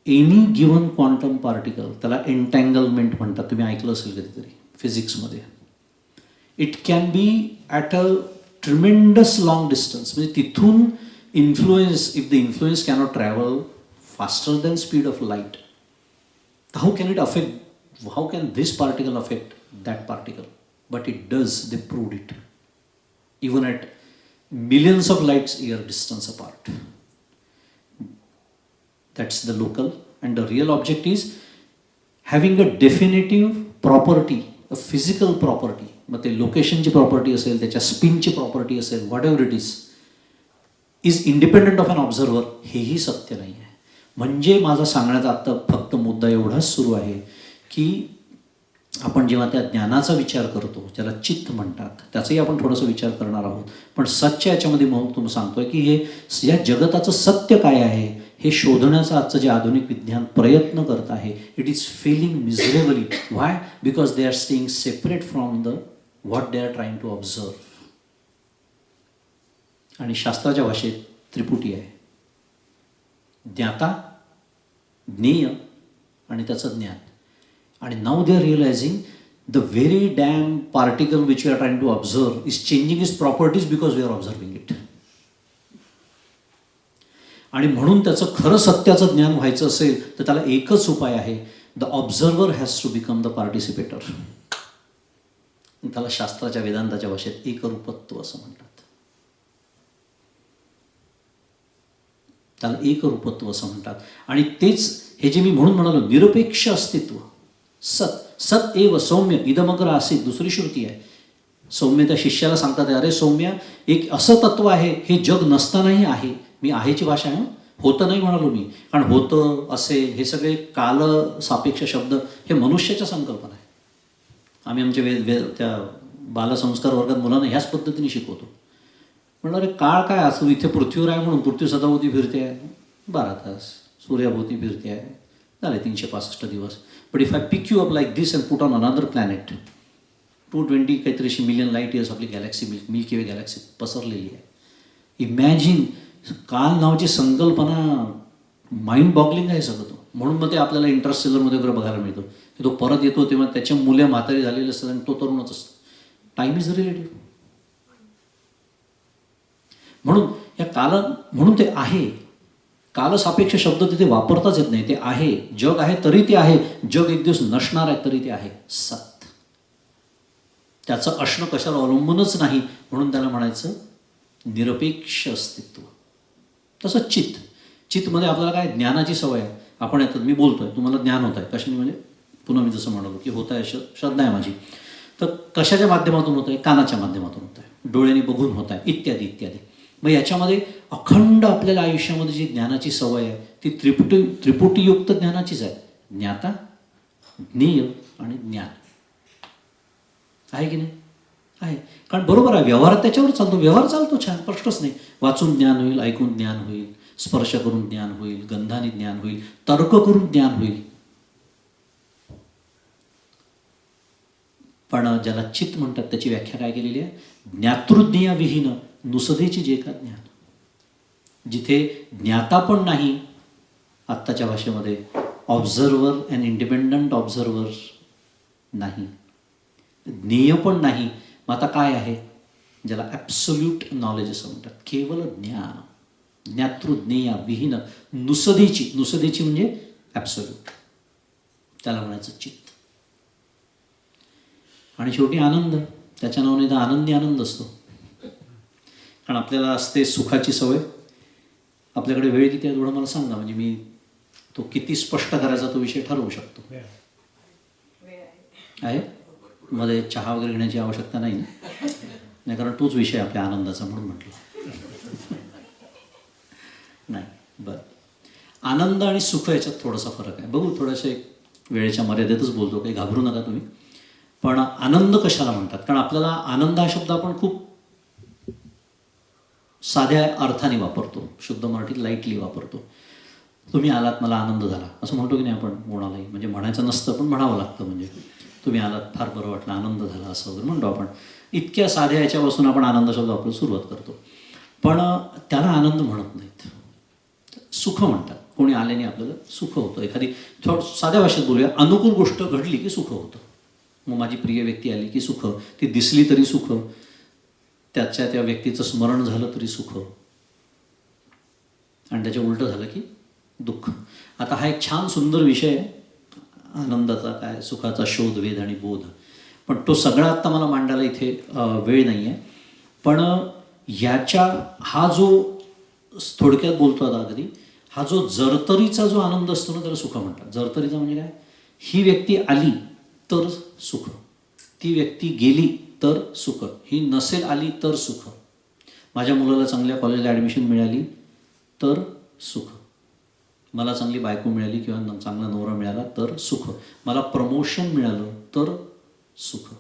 any given quantum particle, त्याला एन्टँगलमेंट म्हणतात, तुम्ही ऐकलं असेल कधीतरी फिजिक्समध्ये. It can be at a tremendous long distance, म्हणजे तिथून influence, if the influence cannot travel faster than speed of light, how can it affect, how can this particle affect that particle? But it does, they proved it, even at millions of lights year distance apart. That's the local, and the real object is having a definitive property, a physical property. मग ते लोकेशनची property असेल, त्याच्या स्पिनची property असेल, whatever it is independent of an observer, हेही सत्य नाही आहे. म्हणजे माझा सांगण्याचा आत्ता फक्त मुद्दा एवढाच सुरू आहे की आपण जेव्हा त्या ज्ञानाचा विचार करतो, ज्याला चित्त म्हणतात, त्याचाही आपण थोडासा विचार करणार आहोत. पण सत्य याच्यामध्ये म्हणून तुम्ही सांगतोय की हे या जगताचं सत्य काय आहे हे शोधण्याचा आजचं जे आधुनिक विज्ञान प्रयत्न करत आहे, it is failing miserably. Why? Because they are staying separate from the what they are trying to observe. आणि शास्त्राच्या भाषेत त्रिपुटी आहे, ज्ञाता, ज्ञेय आणि त्याचं ज्ञान. And now they are realizing the very damn particle which we are trying to observe is changing its properties because we are observing it. आणि म्हणून त्याचं खरं सत्याचं ज्ञान व्हायचं असेल तर त्याला एकच उपाय आहे, the observer has to become the participator. त्याला शास्त्राच्या वेदांताच्या भाषेत एकरूपत्व असं म्हणतात. त्याला एकरूपत्व असं म्हणतात. आणि तेच हे जे मी म्हणून म्हणालो निरपेक्ष अस्तित्व, सत, सत एव सौम्य इदमग्र आसीत, दुसरी श्रुती आहे. सौम्य त्या शिष्याला सांगतात, अरे सौम्य, एक असं तत्व आहे हे जग नसतानाही आहे. मी आहेची भाषा आहे, होतं नाही म्हणालो मी, कारण होतं, असेल, हे सगळे काल सापेक्ष शब्द हे मनुष्याच्या संकल्पना आहे. आम्ही आमच्या त्या बालसंस्कार वर्गात मुलांना ह्याच पद्धतीने शिकवतो. म्हणलं अरे काळ काय असतो, इथे पृथ्वीवर आहे म्हणून पृथ्वी सदाभोवती फिरते आहे 12 तास, सूर्याभोवती फिरते आहे, झाले 365 दिवस. But if I pick you up like this and put on another planet, 220 काहीतरी अशी मिलियन लाईट इयर्स आपली गॅलेक्सी मिल्की वे गॅलेक्सी पसरलेली आहे. इमॅजिन, काल नावाची संकल्पना माइंड बॉगलिंग आहे सगळं तो. म्हणून मग ते आपल्याला इंटरस्टेलरमध्ये वगैरे बघायला मिळतो की तो परत येतो तेव्हा त्याच्या मुले म्हातारी झालेली असतात आणि तो तरुणच असतो. Time is relative. म्हणून म्हणून ते आहे. कालसापेक्ष शब्द तिथे वापरताच येत नाही. ते आहे. जग आहे तरी ते आहे. जग एक दिवस नसणार आहे तरी ते आहे. सत. त्याचं असणं कशावर अवलंबूनच नाही. म्हणून त्याला म्हणायचं निरपेक्ष अस्तित्व. तसं चित्तमध्ये आपल्याला काय ज्ञानाची सवय आहे. आपण येतात, मी बोलतोय, तुम्हाला ज्ञान होत आहे. कशाने म्हणजे पुन्हा मी जसं म्हणालो की होत आहे, श्रद्धा आहे माझी. तर कशाच्या माध्यमातून होत आहे? कानाच्या माध्यमातून होत आहे, डोळ्यांनी बघून होत आहे, इत्यादी इत्यादी. मग याच्यामध्ये अखंड आपल्याला आयुष्यामध्ये जी ज्ञानाची सवय आहे ती त्रिपुटीयुक्त ज्ञानाचीच आहे. ज्ञाता, ज्ञेय आणि ज्ञान. आहे की नाही? आहे. कारण बरोबर आहे, व्यवहार त्याच्यावर चालतो. व्यवहार चालतो छान, प्रश्नच नाही. वाचून ज्ञान होईल, ऐकून ज्ञान होईल, स्पर्श करून ज्ञान होईल, गंधाने ज्ञान होईल, तर्क करून ज्ञान होईल. पण ज्याला चित्त म्हणतात त्याची व्याख्या काय केलेली आहे? ज्ञातृज्ञेय विहीन नुसदेची जे का ज्ञान. जिथे ज्ञाता पण नाही, आत्ताच्या भाषेमध्ये ऑब्झर्वर अँड इंडिपेंडंट ऑब्झर्वर नाही, ज्ञेय पण नाही. मग आता काय आहे? ज्याला ॲब्सोल्यूट नॉलेज असं म्हणतात. केवळ ज्ञान. ज्ञातृज्ञेय विहीन नुसदेची म्हणजे ॲब्सोल्यूट. त्याला म्हणायचं चित्त. आणि शेवटी आनंद. त्याच्या नावाने तर आनंदी आनंद असतो. कारण आपल्याला असते सुखाची सवय. आपल्याकडे वेळ किती आहे थोडं मला सांगा, म्हणजे मी तो किती स्पष्ट करायचा तो विषय ठरवू शकतो. आहे मध्ये चहा वगैरे घेण्याची आवश्यकता नाही नाही, कारण तोच विषय आपल्या आनंदाचा म्हणून म्हटलं नाही. बरं, आनंद आणि सुख याच्यात थोडासा फरक आहे. बघू, थोडंसं वेळेच्या मर्यादेतच बोलतो, काही घाबरू नका तुम्ही. पण आनंद कशाला म्हणतात? कारण आपल्याला आनंद हा शब्द आपण खूप साध्या अर्थाने वापरतो, शुद्ध मराठीत लाईटली वापरतो. तुम्ही आलात, मला आनंद झाला, असं म्हणतो की नाही आपण कोणालाही. म्हणजे म्हणायचं नसतं पण म्हणावं लागतं. म्हणजे तुम्ही आलात, फार बरं वाटलं, आनंद झाला, असं वगैरे म्हणतो आपण. इतक्या साध्या याच्यापासून आपण आनंद शब्द वापरायला सुरुवात करतो. पण त्याला आनंद म्हणत नाहीत, सुख म्हणतात. कोणी आल्याने आपल्याला सुख होतं. एखादी साध्या भाषेत बोलूया, अनुकूल गोष्ट घडली की सुख होतं. मग माझी प्रिय व्यक्ती आली की सुख, ती दिसली तरी सुख, त्या व्यक्तीचं स्मरण झालं तरी सुख, आणि त्याच्या उलटं झालं की दुःख. आता हा एक छान सुंदर विषय आहे आनंदाचा, काय सुखाचा शोध, वेध आणि बोध. पण तो सगळा आत्ता मला मांडायला इथे वेळ नाही आहे. पण हा जो थोडक्यात बोलतो आता अगदी, हा जो जरतरीचा जो आनंद असतो ना, त्याला सुख म्हणतात. जरतरीचा म्हणजे काय? ही व्यक्ती आली तर सुख, ती व्यक्ती गेली तर सुख, ही नसेल आली तर सुख, माझ्या मुलाला चांगल्या कॉलेजला ॲडमिशन मिळाली तर सुख, मला चांगली बायको मिळाली किंवा चांगला नवरा मिळाला तर सुख, मला प्रमोशन मिळालं तर सुख,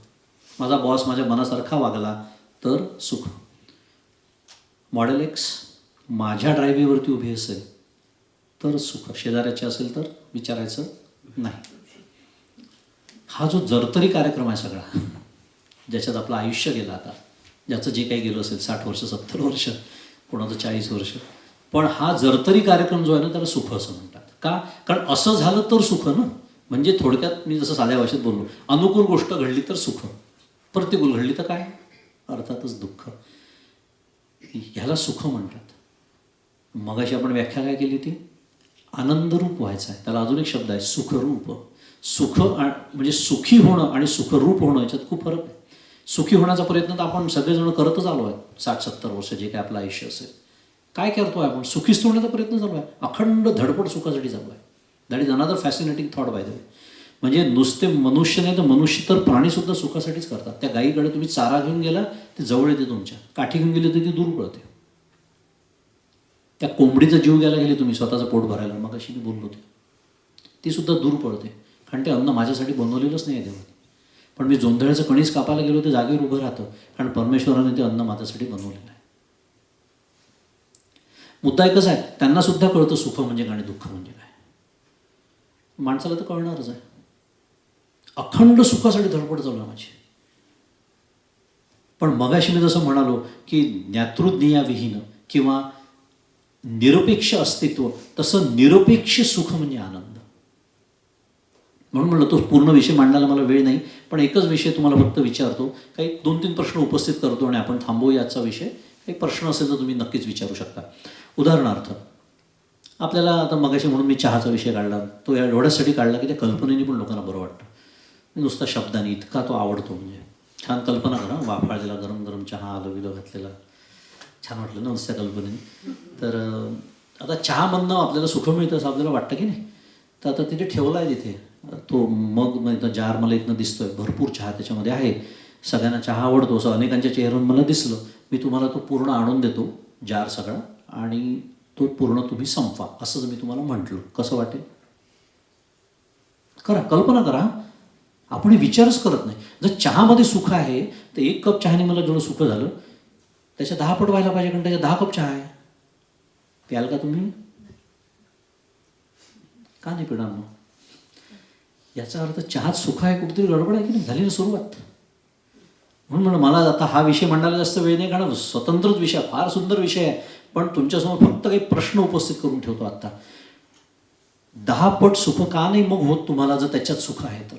माझा बॉस माझ्या मनासारखा वागला तर सुख, मॉडेल एक्स माझ्या ड्रायव्हीवरती उभी असेल तर सुख, शेजाऱ्याचे असेल तर विचारायचं नाही. हा जो जरतरी कार्यक्रम आहे सगळा, ज्याच्यात आपलं आयुष्य गेलं, आता ज्याचं जे काही गेलं असेल 60 वर्ष 70 वर्ष, कोणाचं 40 वर्ष, पण हा जरतरी कार्यक्रम जो आहे ना, त्याला सुख असं म्हणतात. का? कारण असं झालं तर सुख ना. म्हणजे थोडक्यात मी जसं साध्या भाषेत बोललो, अनुकूल गोष्ट घडली तर सुख, प्रतिकूल घडली तर काय? अर्थातच दुःख. ह्याला सुख म्हणतात. मगाशी आपण व्याख्या काय केली ती? आनंदरूप व्हायचं आहे. त्याला अजून एक शब्द आहे, सुखरूप. सुख म्हणजे सुखी होणं आणि सुखरूप होणं याच्यात खूप फरक आहे. सुखी होण्याचा प्रयत्न तर आपण सगळेजण करतच आलो आहे 60-70 वर्ष, जे काय आपलं आयुष्य असेल. काय करतो आहे आपण? सुखीच होण्याचा प्रयत्न चालू आहे. अखंड धडपड सुखासाठी चालू आहे. That is another fascinating thought by the way. म्हणजे नुसते मनुष्य नाही तर मनुष्य तर प्राणीसुद्धा सुखासाठीच करतात. त्या गाईकडे तुम्ही चारा घेऊन गेला ते जवळ येते तुमच्या, काठी घेऊन गेली तर ती दूर पळते. त्या कोंबडीचा जीव घ्यायला गेले तुम्ही स्वतःचं पोट भरायला, मग अशी मी बोललो होते, ती सुद्धा दूर पळते. कारण ते अन्न माझ्यासाठी बनवलेलंच नाही आहे देवाने. पण मी जोंधळ्याचं कणीस कापायला गेलो ते जागेवर उभं राहतं, कारण परमेश्वराने ते अन्न माझ्यासाठी बनवलेलं आहे. मुद्दा एकच आहे, त्यांना सुद्धा कळतं सुख म्हणजे काय आणि दुःख म्हणजे काय. माणसाला तर कळणारच आहे. अखंड सुखासाठी धडपड चालू आहे माझी. पण मगाशी मी जसं म्हणालो की ज्ञातृज्ञेयाविहीन किंवा निरपेक्ष अस्तित्व, तसं निरपेक्ष सुख म्हणजे आनंद. म्हणून म्हणलं तो पूर्ण विषय मांडायला मला वेळ नाही, पण एकच विषय तुम्हाला फक्त विचारतो, काही 2-3 प्रश्न उपस्थित करतो आणि आपण थांबवू याचा विषय. काही प्रश्न असेल तर तुम्ही नक्कीच विचारू शकता. उदाहरणार्थ आपल्याला आता मगाशी म्हणून मी चहाचा विषय काढला, तो एवढ्यासाठी काढला की त्या कल्पनेने पण लोकांना बरं वाटतं. नुसता शब्दाने इतका तो आवडतो. म्हणजे छान कल्पना करा, वाफाळलेला गरम गरम चहा आलं विलं घातलेला, छान वाटलं ना नुसत्या कल्पनेने. तर आता चहामधनं आपल्याला सुख मिळतं असं आपल्याला वाटतं की नाही. तर आता तिथे ठेवला आहे, तिथे तो मग म्हणजे जार मला इथनं दिसतोय, भरपूर चहा त्याच्यामध्ये आहे, सगळ्यांना चहा आवडतो असं अनेकांच्या चेहऱ्यावर मला दिसलं. मी तुम्हाला तो पूर्ण आणून देतो जार सगळा, आणि तो पूर्ण तुम्ही संपवा असं जर मी तुम्हाला म्हटलं, कसं वाटेल? करा, कल्पना करा. आपण विचारच करत नाही. जर चहामध्ये सुख आहे तर 1 कप चहाने मला जेवढं सुख झालं त्याच्या 10 पट व्हायला पाहिजे, कारण त्याच्या 10 कप चहा आहे. प्याल का तुम्ही? का नाही पिणार मग? याचा अर्थ चहात सुख आहे, कुठेतरी गडबड आहे की नाही? झाली ना सुरुवात. म्हणून म्हणून मला आता हा विषय मांडायला जास्त वेळ नाही, कारण स्वतंत्रच विषय, फार सुंदर विषय आहे, पण तुमच्यासमोर फक्त काही प्रश्न उपस्थित करून ठेवतो. आता 10 पट सुख का नाही मग होत तुम्हाला, जर त्याच्यात सुख आहे तर?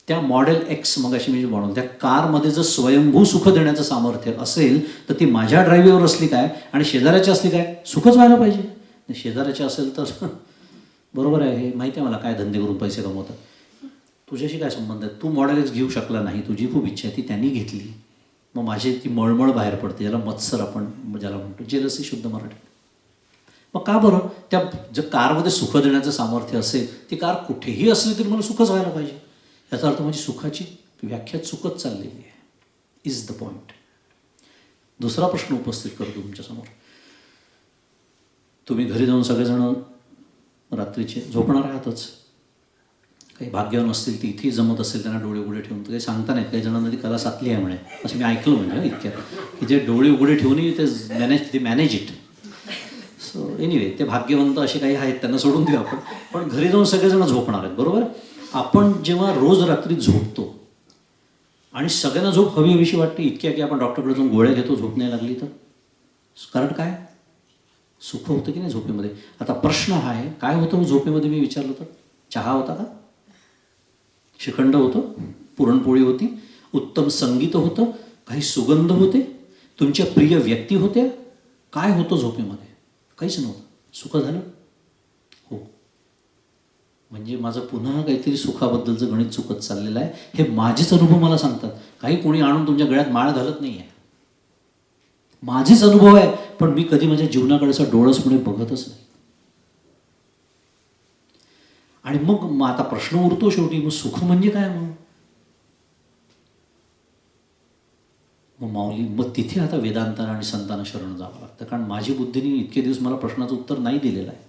त्या मॉडेल एक्स मग अशी मी बनवून, त्या कारमध्ये जर स्वयंभू सुख देण्याचं सामर्थ्य असेल तर ती माझ्या ड्रायव्हरवर असली काय आणि शेजाऱ्याची असली काय, सुखच व्हायला पाहिजे. शेजाऱ्याची असेल तर बरोबर आहे, हे माहिती आहे मला काय धंदे करून पैसे कमवतात. तुझ्याशी काय संबंध आहे? तू मॉडेल एक्स घेऊ शकला नाही, तुझी खूप इच्छा आहे, ती त्यांनी घेतली, मग माझी ती मळमळ बाहेर पडते, ज्याला मत्सर आपण ज्याला म्हणतो, जेलसी शुद्ध मराठी. मग का बरं? त्या जर कारमध्ये सुख देण्याचं सामर्थ्य असेल, ती कार कुठेही असली तरी मला सुखच व्हायला पाहिजे. याचा अर्थ माझी सुखाची व्याख्या चुकत चाललेली आहे. Is the point. दुसरा प्रश्न उपस्थित करतो तुमच्यासमोर. तुम्ही घरी जाऊन सगळेजण रात्रीचे झोपणार आहातच. काही भाग्यवान असतील ती इथेही जमत असेल, त्यांना डोळे उघडे ठेवून, तर काही सांगता नाहीत, काही जणांना ती कला साधली आहे म्हणे, असं मी ऐकलं म्हणजे इतक्यात, की जे डोळे उघडे ठेवूनही ते मॅनेज इट. सो एनिवे, ते भाग्यवंत असे काही आहेत, त्यांना सोडून देऊ आपण. पण घरी जाऊन सगळेजण झोपणार आहेत, बरोबर. आपण जेव्हा रोज रात्री झोपतो आणि सगळ्यांना झोप हवी हवीशी वाटते, इतक्या की आपण डॉक्टरकडे जाऊन गोळ्या घेतो झोप नाही लागली तर. कारण काय? सुख होतं की नाही झोपेमध्ये? आता प्रश्न हा आहे, काय होतं झोपेमध्ये? मी विचारलं तर चहा होता का? श्रीखंड होतं, पुरणपोळी होती, उत्तम संगीत होतं, काही सुगंध होते, तुमच्या प्रिय व्यक्ती होत्या, काय होतं झोपेमध्ये? काहीच नव्हतं. सुख झालं? हो. म्हणजे माझं पुन्हा काहीतरी सुखाबद्दलचं गणित चुकत चाललेलं आहे. हे माझेच अनुभव मला सांगतात. काही कोणी आणून तुमच्या गळ्यात माळ घालत नाही आहे, माझेच अनुभव आहे. पण मी कधी माझ्या जीवनाकडे असं डोळसपणे बघतच नाही. आणि मग आता प्रश्न उरतो शेवटी, मग सुख म्हणजे काय? मग माऊली, मग तिथे आता वेदांताना आणि संतांना शरण जावं लागतं, कारण माझी बुद्धीने इतके दिवस मला प्रश्नाचं उत्तर नाही दिलेलं आहे.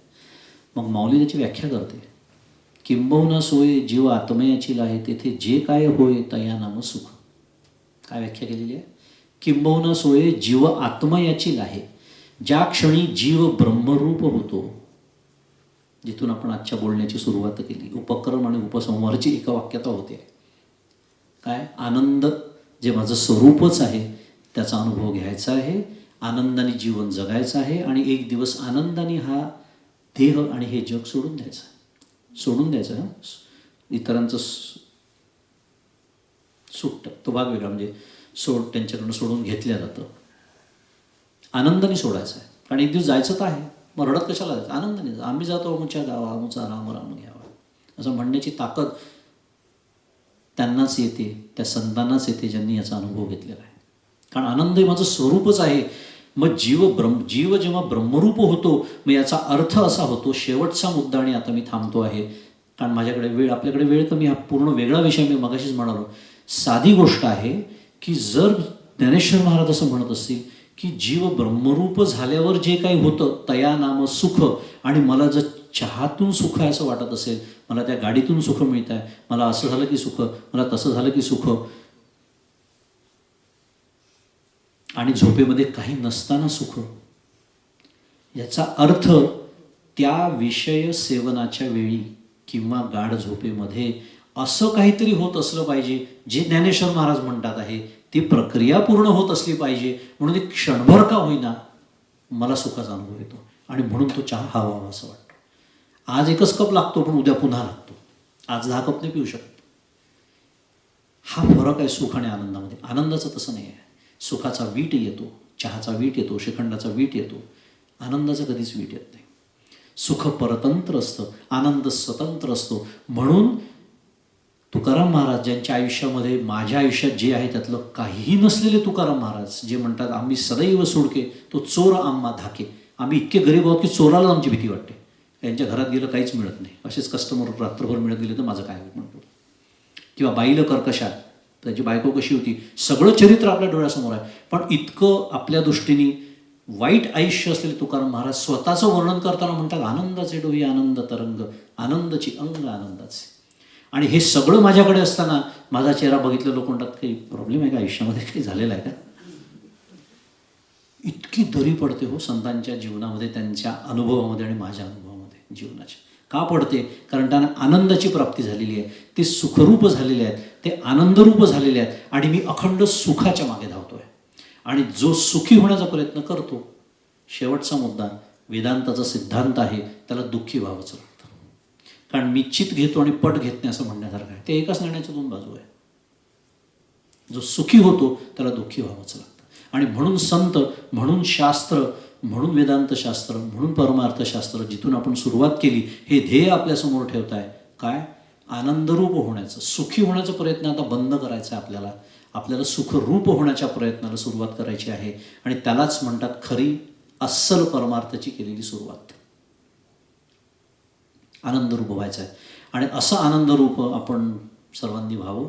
मग माऊली त्याची व्याख्या करते. किंबहुना सोय जीव आत्मयाची आहे, तेथे जे काय होय तया नाम सुख. काय व्याख्या केलेली आहे? किंबहुना सोय जीव आत्मयाची आहे, ज्या क्षणी जीव ब्रह्मरूप होतो, जिथून आपण आजच्या बोलण्याची सुरुवात केली, उपक्रम आणि उपसंहारची एका वाक्यता होते. काय? आनंद जे माझं स्वरूपच आहे त्याचा अनुभव घ्यायचा आहे, आनंदाने जीवन जगायचं आहे, आणि एक दिवस आनंदाने हा देह आणि हे जग सोडून द्यायचं. सोडून द्यायचं आहे, इतरांचं सुटतं, तो भाग वेगळा. म्हणजे त्यांच्याकडनं सोडून घेतलं जातं. आनंदाने सोडायचं आहे, कारण एक दिवस जायचं तर आहे. मग रडत कशाला जायचं? आनंदाने जा. आम्ही जातो अमुच्या गावा, अमुचा राम राम घ्यावा, असं म्हणण्याची ताकद त्यांनाच येते, त्या संतांनाच येते ज्यांनी याचा अनुभव घेतलेला आहे. कारण आनंद हे माझं स्वरूपच आहे. मग जीव जेव्हा ब्रह्मरूप होतो, मग याचा अर्थ असा होतो, शेवटचा मुद्दा, आणि आता मी थांबतो आहे कारण माझ्याकडे वेळ, आपल्याकडे वेळ कमी, हा पूर्ण वेगळा विषय. मी मगाशीच म्हणालो, साधी गोष्ट आहे की जर ज्ञानेश्वर महाराज असं म्हणत असतील की जीव ब्रह्मरूप झाल्यावर जे काही होतं तया नाम सुख, आणि मला जर चहातून सुख आहे असं वाटत असेल, मला त्या गाडीतून सुख मिळत आहे, मला असं झालं की सुख, मला तसं झालं की सुख, आणि झोपेमध्ये काही नसताना सुख, याचा अर्थ त्या विषय सेवनाच्या वेळी किंवा गाढ झोपेमध्ये असं काहीतरी होत असलं पाहिजे जे ज्ञानेश्वर महाराज म्हणतात आहे ती प्रक्रिया पूर्ण होत असली पाहिजे. म्हणून एक क्षणभर का होईना मला सुखाचा अनुभव येतो आणि म्हणून तो चहा हवा असं वाटतो. आज एकच कप लागतो पण उद्या पुन्हा लागतो. आज 10 कप नाही पिऊ शकत. हा फरक आहे सुख आणि आनंदामध्ये. आनंदाचं तसं नाही आहे. सुखाचा वीट येतो, चहाचा वीट येतो, श्रीखंडाचा वीट येतो. आनंदाचा कधीच वीट येत नाही. सुख परतंत्र असतं, आनंद स्वतंत्र असतो. म्हणून तुकाराम महाराज ज्यांच्या आयुष्यामध्ये, माझ्या आयुष्यात जे आहे त्यातलं काहीही नसलेले तुकाराम महाराज जे म्हणतात, आम्ही सदैव सोडके तो चोर आम्हा धाके. आम्ही इतके गरीब आहोत की चोराला आमची भीती वाटते. यांच्या घरात गेलं काहीच मिळत नाही, असेच कस्टमर रात्रभर मिळत गेले तर माझं काय म्हणतो. किंवा बाईला कर्कशात, त्याची बायको कशी होती, सगळं चरित्र आपल्या डोळ्यासमोर आहे. पण इतकं आपल्या दृष्टीने वाईट आयुष्य असलेले तुकाराम महाराज स्वतःचं वर्णन करताना म्हणतात, आनंदाचे डोही आनंद तरंग, आनंदाची अंग आनंदाचे. आणि हे सगळं माझ्याकडे असताना माझा चेहरा बघितलं लोक म्हणतात, काही प्रॉब्लेम आहे का आयुष्यामध्ये, काही झालेलं आहे का. इतकी दरी पडते हो संतांच्या जीवनामध्ये, त्यांच्या अनुभवामध्ये आणि माझ्या अनुभवामध्ये जीवनाच्या. का पडते? कारण त्यांना आनंदाची प्राप्ती झालेली आहे, ते सुखरूप झालेले आहेत, ते आनंदरूप झालेले आहेत आणि मी अखंड सुखाच्या मागे धावतोय. आणि जो सुखी होण्याचा प्रयत्न करतो, शेवटचा मुद्दा वेदांताचा सिद्धांत आहे, त्याला दुःखी व्हावंच लागतं. कारण मी चित घेतो आणि पट घेत नाही असं म्हणण्यासारखं आहे. ते एकाच नाण्याच्या 2 बाजू आहे. जो सुखी होतो त्याला दुःखी व्हावंच लागतं. आणि म्हणून संत, म्हणून शास्त्र, म्हणून वेदांतशास्त्र, म्हणून परमार्थशास्त्र जिथून आपण सुरुवात केली, हे ध्येय आपल्यासमोर ठेवत आहे. काय? आनंदरूप होण्याचं, सुखी होण्याचा प्रयत्न आता बंद करायचा आहे आपल्याला. आपल्याला सुखरूप होण्याच्या प्रयत्नाला सुरुवात करायची आहे. आणि त्यालाच म्हणतात खरी अस्सल परमार्थाची केलेली सुरुवात. आनंदरूप व्हायचं आहे. आणि असं आनंदरूप आपण सर्वांनी व्हावं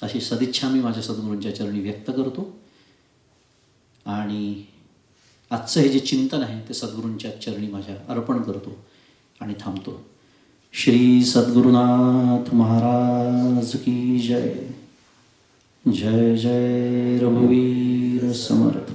अशी सदिच्छा मी माझ्या सद्गुरूंच्या चरणी व्यक्त करतो. आणि आजचं हे जे चिंतन आहे ते सद्गुरूंच्या चरणी माझ्या अर्पण करतो आणि थांबतो. श्री सद्गुरुनाथ महाराज की जय. जय जय रघुवीर समर्थ.